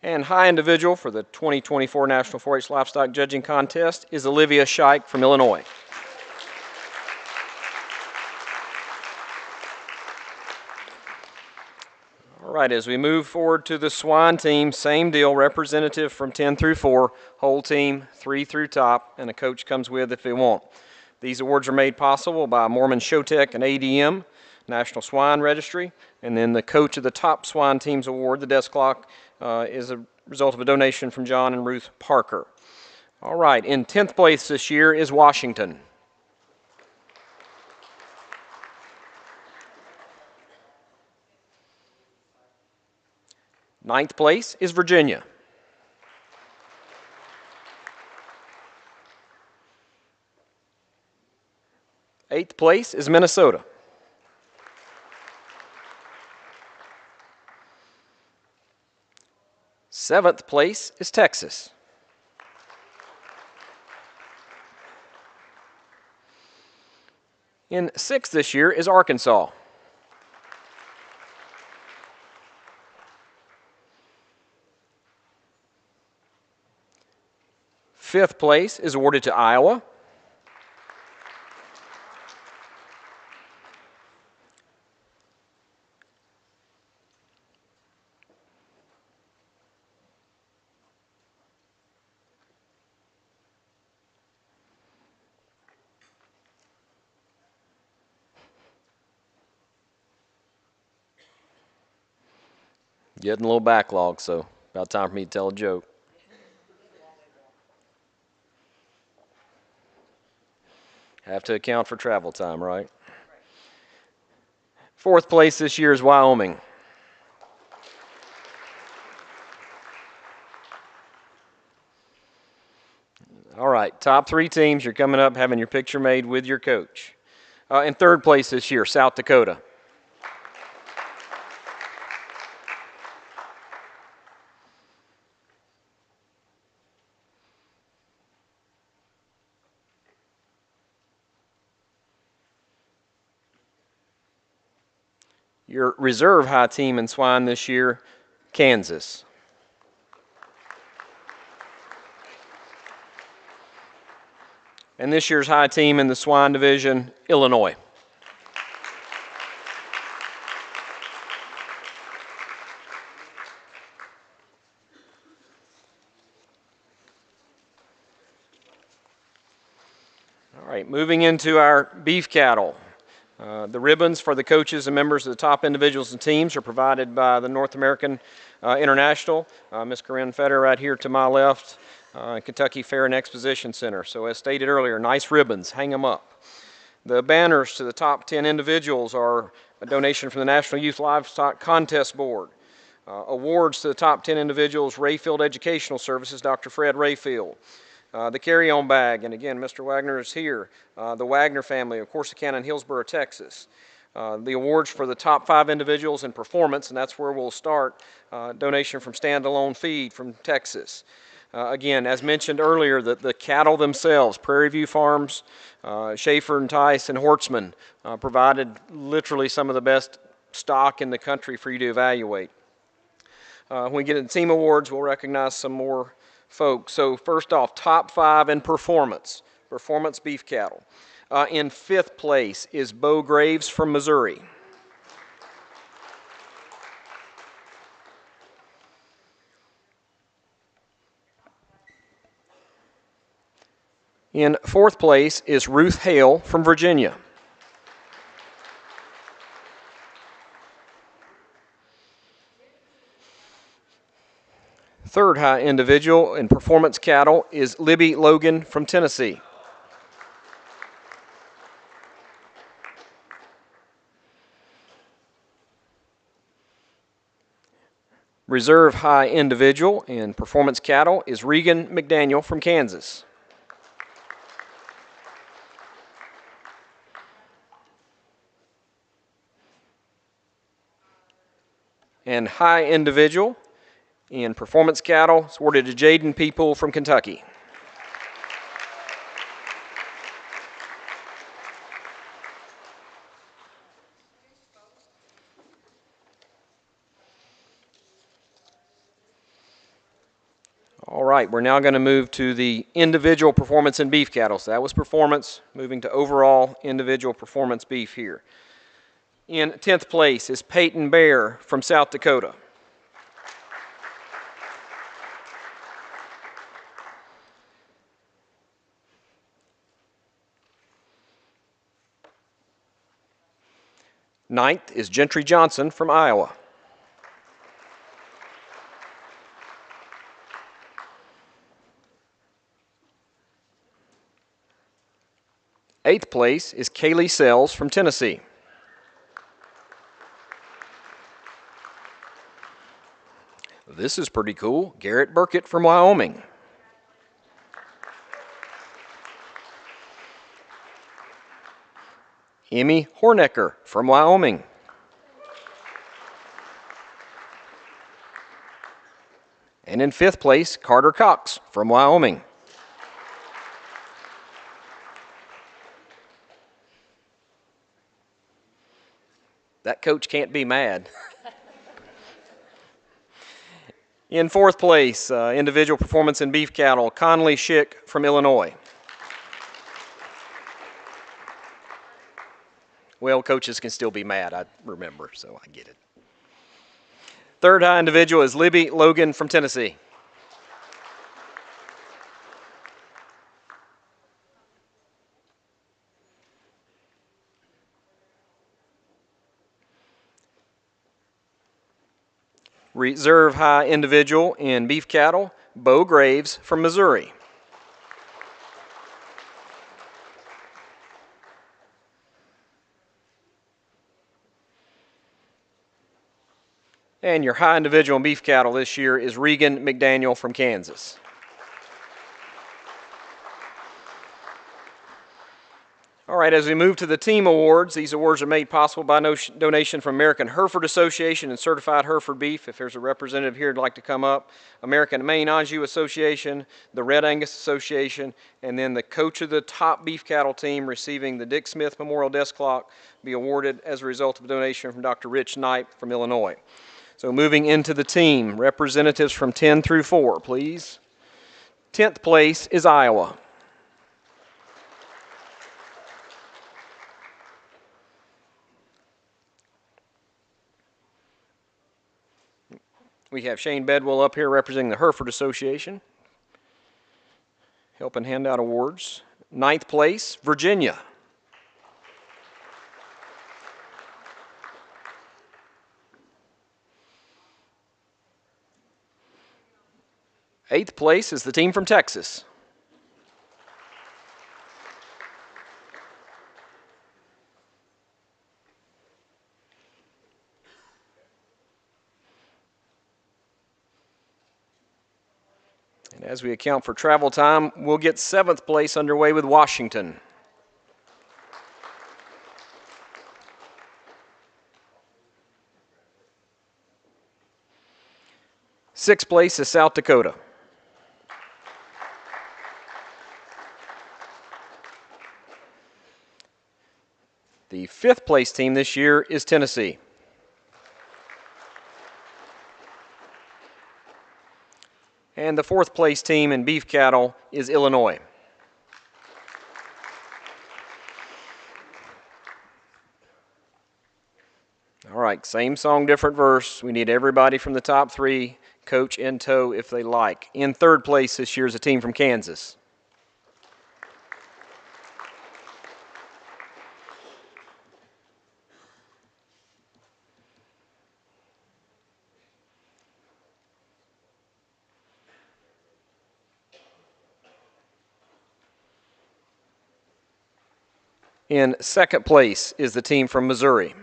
'And high individual for the 2024 National 4-H Livestock Judging Contest is Olivia Scheich from Illinois. All right, as we move forward to the swine team, same deal, representative from 10 through 4, whole team, 3 through top, and a coach comes with if they want. These awards are made possible by Mormon Showtech and ADM, National Swine Registry, and then the Coach of the Top Swine Teams Award, the desk clock, is a result of a donation from John and Ruth Parker. All right, in 10th place this year is Washington. Ninth place is Virginia. Eighth place is Minnesota. Seventh place is Texas. In 6th this year is Arkansas. Fifth place is awarded to Iowa. Getting a little backlog, so about time for me to tell a joke. Have to account for travel time, right? 4th place this year is Wyoming. All right, top 3 teams, you're coming up having your picture made with your coach. In 3rd place this year, South Dakota. Your reserve high team in swine this year, Kansas. And this year's high team in the swine division, Illinois. All right, moving into our beef cattle. The ribbons for the coaches and members of the top individuals and teams are provided by the North American International. Ms. Corinne Fetter right here to my left, Kentucky Fair and Exposition Center. So as stated earlier, nice ribbons, hang them up. The banners to the top 10 individuals are a donation from the National Youth Livestock Contest Board. Awards to the top 10 individuals, Rayfield Educational Services, Dr. Fred Rayfield. The carry-on bag, and again, Mr. Wagner is here. The Wagner family of Corsicana and Hillsborough, Texas. The awards for the top 5 individuals in performance, and that's where we'll start. Donation from Standalone Feed from Texas. Again, as mentioned earlier, the cattle themselves, Prairie View Farms, Schaefer and Tice and Hortzman, provided literally some of the best stock in the country for you to evaluate. When we get into team awards, we'll recognize some more folks. So first off, top 5 in performance beef cattle. In 5th place is Bo Graves from Missouri. In 4th place is Ruth Hale from Virginia. Third high individual in performance cattle is Libby Logan from Tennessee. Reserve high individual in performance cattle is Regan McDaniel from Kansas. And high individual in performance cattle is awarded to Jaden People from Kentucky. All right, we're now going to move to the individual performance in beef cattle. So that was performance, moving to overall individual performance beef here. In 10th place is Peyton Bear from South Dakota. Ninth is Gentry Johnson from Iowa. Eighth place is Kaylee Sells from Tennessee. This is pretty cool. Garrett Burkett from Wyoming. Emmy Hornecker from Wyoming. And in fifth place, Carter Cox from Wyoming. That coach can't be mad. In fourth place, individual performance in beef cattle, Conley Schick from Illinois. Well, coaches can still be mad, I remember, so I get it. Third high individual is Libby Logan from Tennessee. Reserve high individual in beef cattle, Bo Graves from Missouri. And your high individual in beef cattle this year is Regan McDaniel from Kansas. All right, as we move to the team awards, these awards are made possible by donation from American Hereford Association and Certified Hereford Beef, if there's a representative here who'd like to come up, American Maine Anjou Association, the Red Angus Association, and then the coach of the top beef cattle team receiving the Dick Smith Memorial Desk Clock be awarded as a result of a donation from Dr. Rich Knipe from Illinois. So moving into the team, representatives from 10 through 4, please. 10th place is Iowa. We have Shane Bedwell up here representing the Hereford Association, helping hand out awards. 9th place, Virginia. Eighth place is the team from Texas. And as we account for travel time, we'll get 7th place underway with Washington. Sixth place is South Dakota. The 5th place team this year is Tennessee. And the 4th place team in beef cattle is Illinois. All right, same song, different verse. We need everybody from the top 3, coach in tow if they like. In 3rd place this year is a team from Kansas. In 2nd place is the team from Missouri.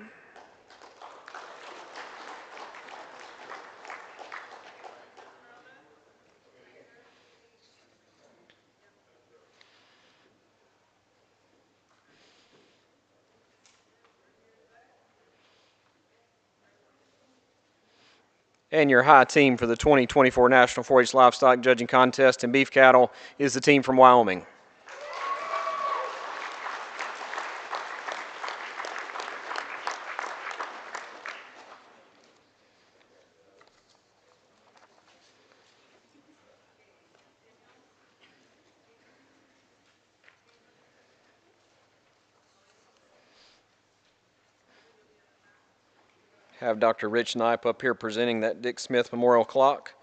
And your high team for the 2024 National 4-H Livestock Judging Contest in beef cattle is the team from Wyoming. Have Dr. Rich Knipe up here presenting that Dick Smith Memorial Clock.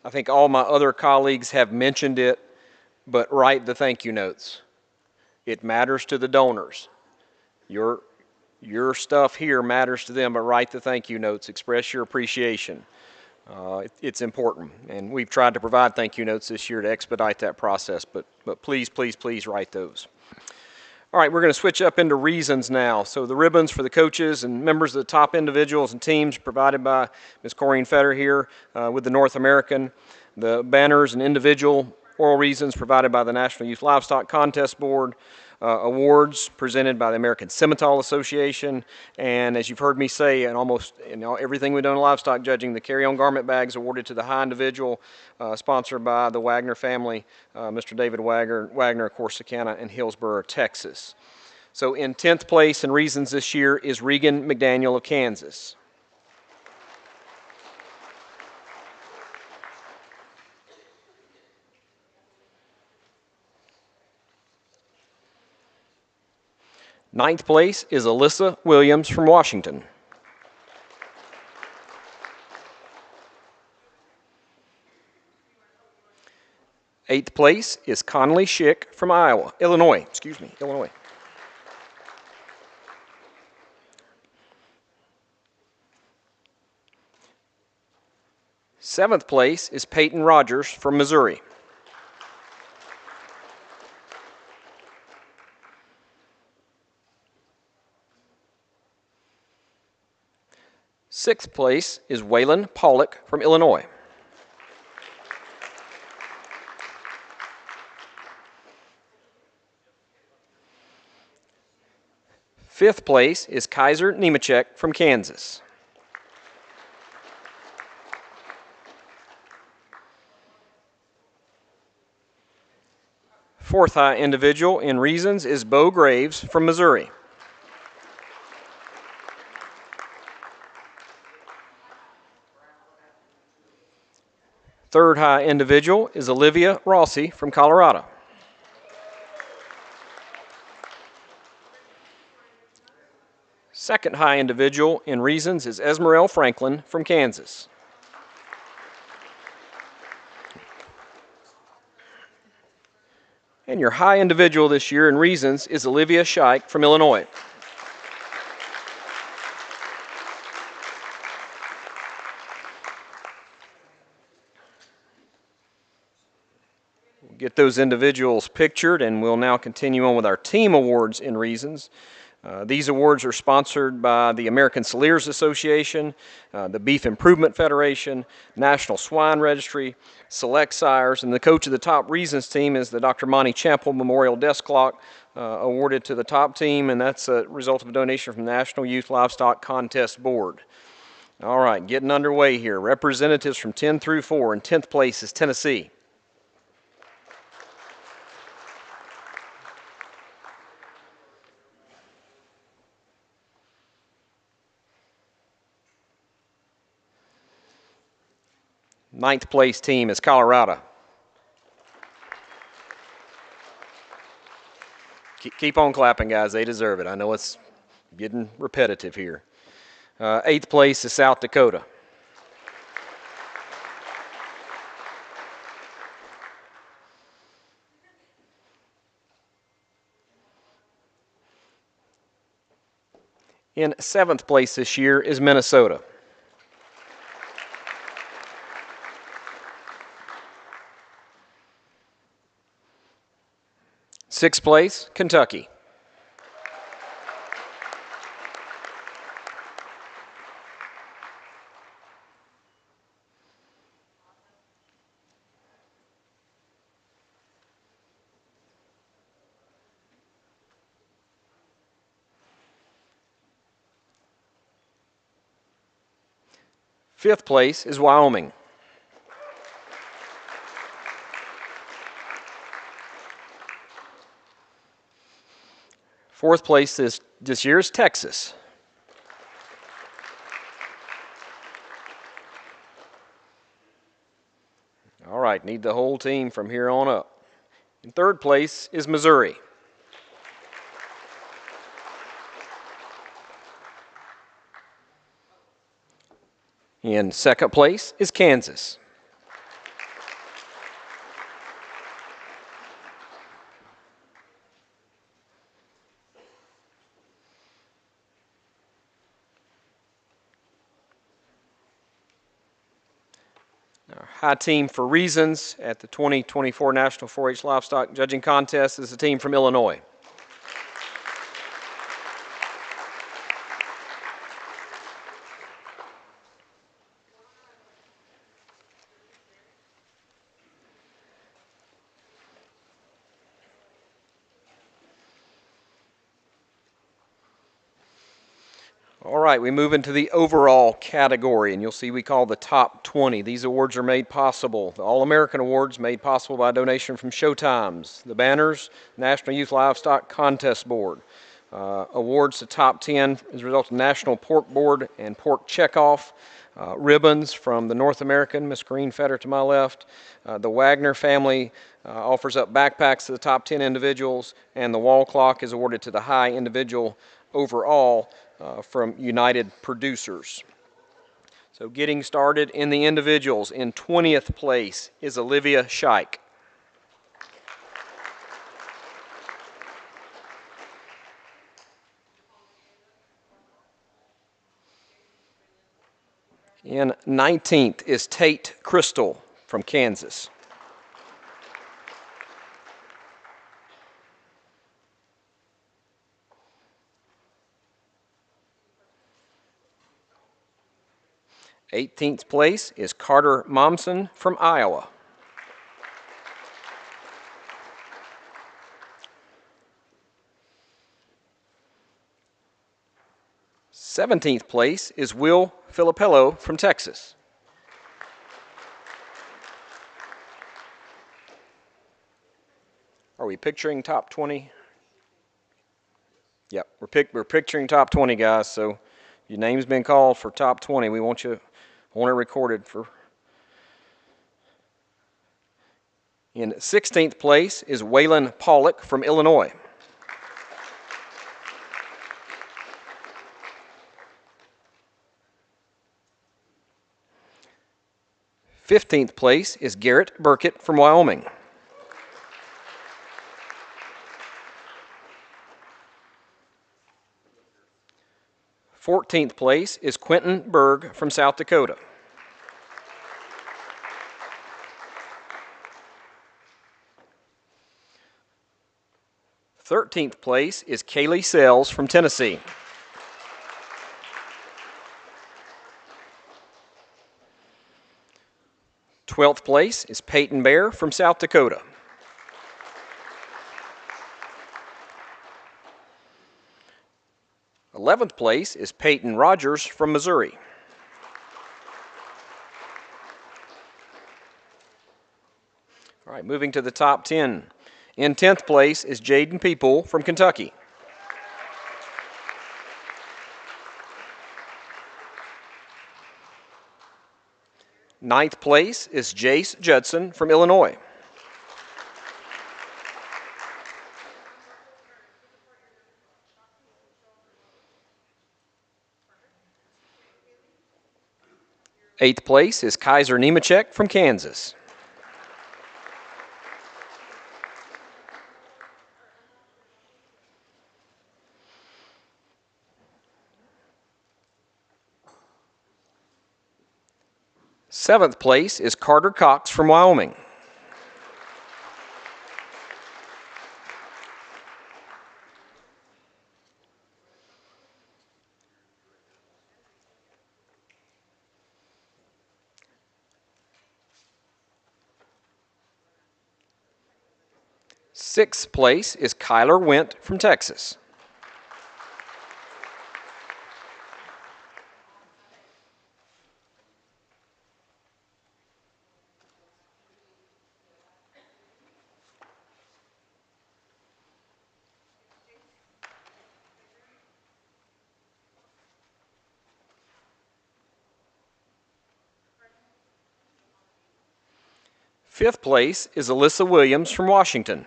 I think all my other colleagues have mentioned it, but write the thank you notes. It matters to the donors. Your Your stuff here matters to them, but write the thank you notes. Express your appreciation. It's important, and we've tried to provide thank you notes this year to expedite that process, but please, please, please write those. All right, we're going to switch up into reasons now. So the ribbons for the coaches and members of the top individuals and teams provided by Ms. Corrine Fetter here with the North American. The banners and individual oral reasons provided by the National Youth Livestock Contest Board. Awards presented by the American Simmental Association, and as you've heard me say, and almost everything we've done in livestock judging, the carry-on garment bags awarded to the high individual, sponsored by the Wagner family, Mr. David Wagner of Corsicana and Hillsborough, Texas. So in 10th place in reasons this year is Regan McDaniel of Kansas. Ninth place is Alyssa Williams from Washington. Eighth place is Conley Schick from Illinois. Seventh place is Peyton Rogers from Missouri. Sixth place is Waylon Pollock from Illinois. Fifth place is Kaiser Nemechek from Kansas. Fourth high individual in reasons is Bo Graves from Missouri. Third high individual is Olivia Rossi from Colorado. Second high individual in reasons is Esmerelle Franklin from Kansas. And your high individual this year in reasons is Olivia Scheich from Illinois. We'll get those individuals pictured, and we'll now continue on with our team awards in reasons. These awards are sponsored by the American Salers Association, the Beef Improvement Federation, National Swine Registry, Select Sires, and the coach of the top reasons team is the Dr. Monty Champel Memorial Desk Clock, awarded to the top team, and that's a result of a donation from the National Youth Livestock Contest Board. All right, getting underway here. Representatives from 10 through 4. In 10th place is Tennessee. Ninth place team is Colorado. Keep on clapping, guys. They deserve it. I know it's getting repetitive here. Eighth place is South Dakota. In 7th place this year is Minnesota. Sixth place, Kentucky. Fifth place is Wyoming. Fourth place this year is Texas. All right, need the whole team from here on up. In third place is Missouri. In second place is Kansas. High team for reasons at the 2024 National 4-H Livestock Judging Contest is a team from Illinois. All right, we move into the overall category, and you'll see we call the top 20. These awards are made possible. The All-American Awards made possible by a donation from Showtimes. The banners, National Youth Livestock Contest Board. Awards to top 10 as a result of National Pork Board and Pork Checkoff. Ribbons from the North American, Miss Greenfetter to my left. The Wagner family offers up backpacks to the top 10 individuals, and the wall clock is awarded to the high individual overall from United Producers. So getting started in the individuals, in 20th place is Olivia Scheich. In 19th is Tate Crystal from Kansas. In 18th place is Carter Momsen from Iowa. In 17th place is Will Filippello from Texas. Are we picturing top 20? Yep, we're picturing top 20, guys. So your name's been called for top 20. We want it recorded for. In 16th place is Waylon Pollock from Illinois. In 15th place is Garrett Burkett from Wyoming. In 14th place is Quentin Berg from South Dakota. In 13th place is Kaylee Sells from Tennessee. In 12th place is Peyton Bear from South Dakota. 11th place is Peyton Rogers from Missouri. All right, moving to the top 10. In 10th place is Jaden People from Kentucky. Ninth place is Jace Judson from Illinois. Eighth place is Kaiser Nemechek from Kansas. Seventh place is Carter Cox from Wyoming. Sixth place is Kyler Went from Texas. Fifth place is Alyssa Williams from Washington.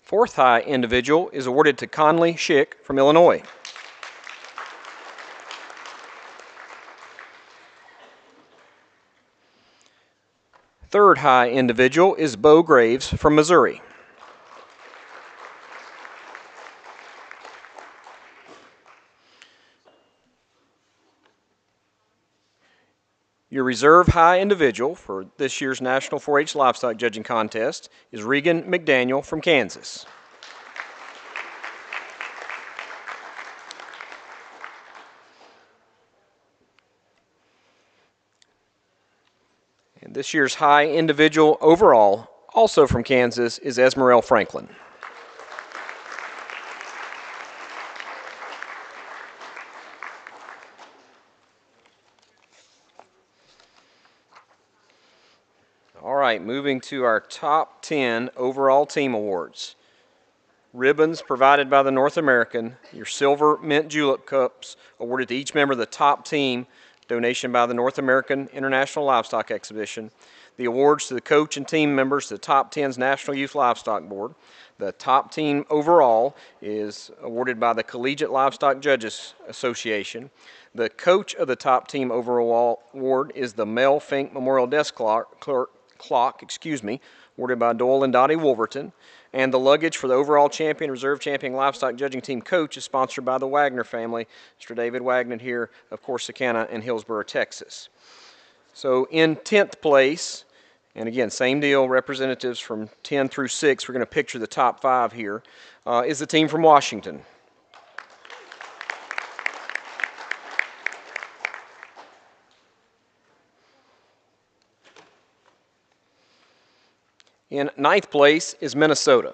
Fourth high individual is awarded to Conley Schick from Illinois. Third high individual is Bo Graves from Missouri. Your reserve high individual for this year's National 4-H Livestock Judging Contest is Regan McDaniel from Kansas. And this year's high individual overall, also from Kansas, is Esmerelle Franklin. All right, moving to our top 10 overall team awards. Ribbons provided by the North American, your silver mint julep cups awarded to each member of the top team, donation by the North American International Livestock Exhibition. The awards to the coach and team members of the top 10's National Youth Livestock Board. The top team overall is awarded by the Collegiate Livestock Judges Association. The coach of the top team overall award is the Mel Fink Memorial Desk Clock, awarded by Doyle and Dottie Wolverton. And the luggage for the overall champion, reserve champion livestock judging team coach is sponsored by the Wagner family, Mr. David Wagner here of Corsicana and Hillsborough, Texas. So in 10th place, and again, same deal, representatives from 10 through 6, we're going to picture the top 5 here, is the team from Washington. In 9th place is Minnesota.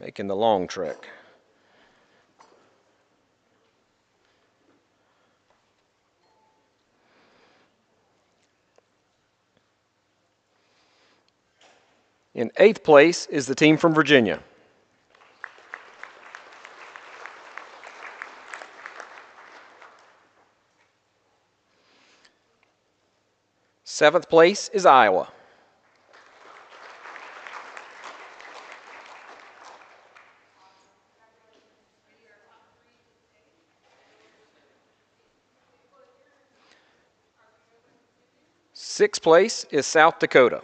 Making the long trek. In 8th place is the team from Virginia. Seventh place is Iowa. Sixth place is South Dakota.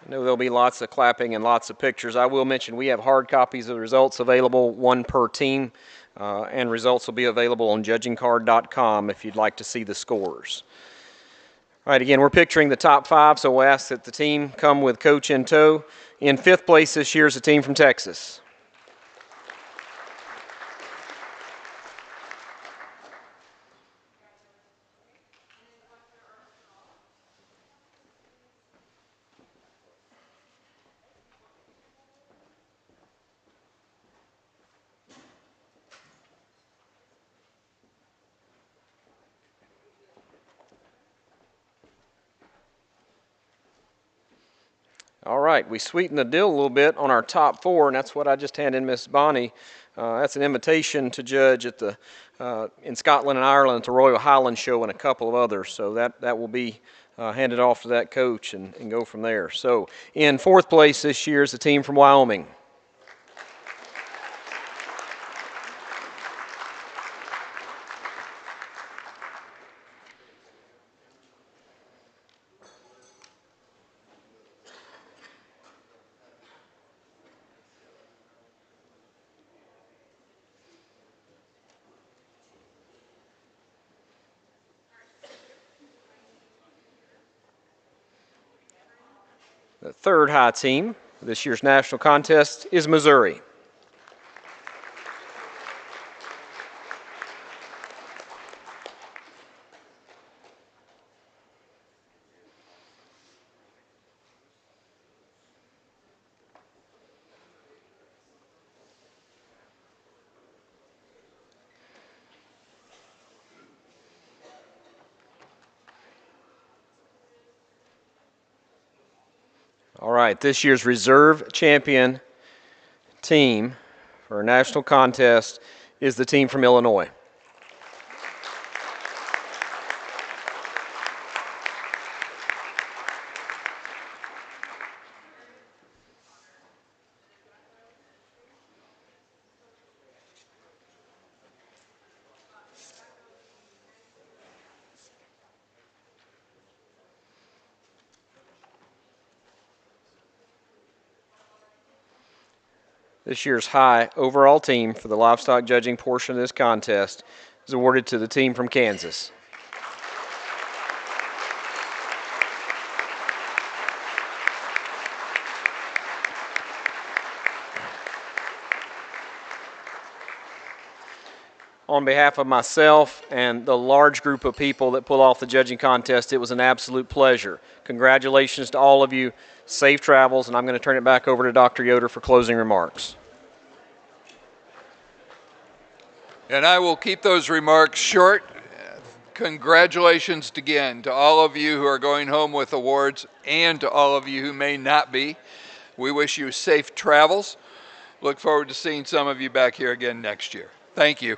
I know there'll be lots of clapping and lots of pictures. I will mention we have hard copies of the results available, one per team, and results will be available on judgingcard.com if you'd like to see the scores. All right, again, we're picturing the top 5, so we'll ask that the team come with coach in tow. In 5th place this year is a team from Texas. All right, we sweetened the deal a little bit on our top 4, and that's what I just handed Miss Bonnie. That's an invitation to judge at the in Scotland and Ireland at the Royal Highland Show and a couple of others. So that will be handed off to that coach and go from there. So in 4th place this year is the team from Wyoming. The 3rd high team for this year's national contest is Missouri. All right, this year's reserve champion team for a national contest is the team from Illinois. This year's high overall team for the livestock judging portion of this contest is awarded to the team from Kansas. On behalf of myself and the large group of people that pulled off the judging contest, it was an absolute pleasure. Congratulations to all of you. Safe travels, and I'm going to turn it back over to Dr. Yoder for closing remarks. And I will keep those remarks short. Congratulations again to all of you who are going home with awards and to all of you who may not be. We wish you safe travels. Look forward to seeing some of you back here again next year. Thank you.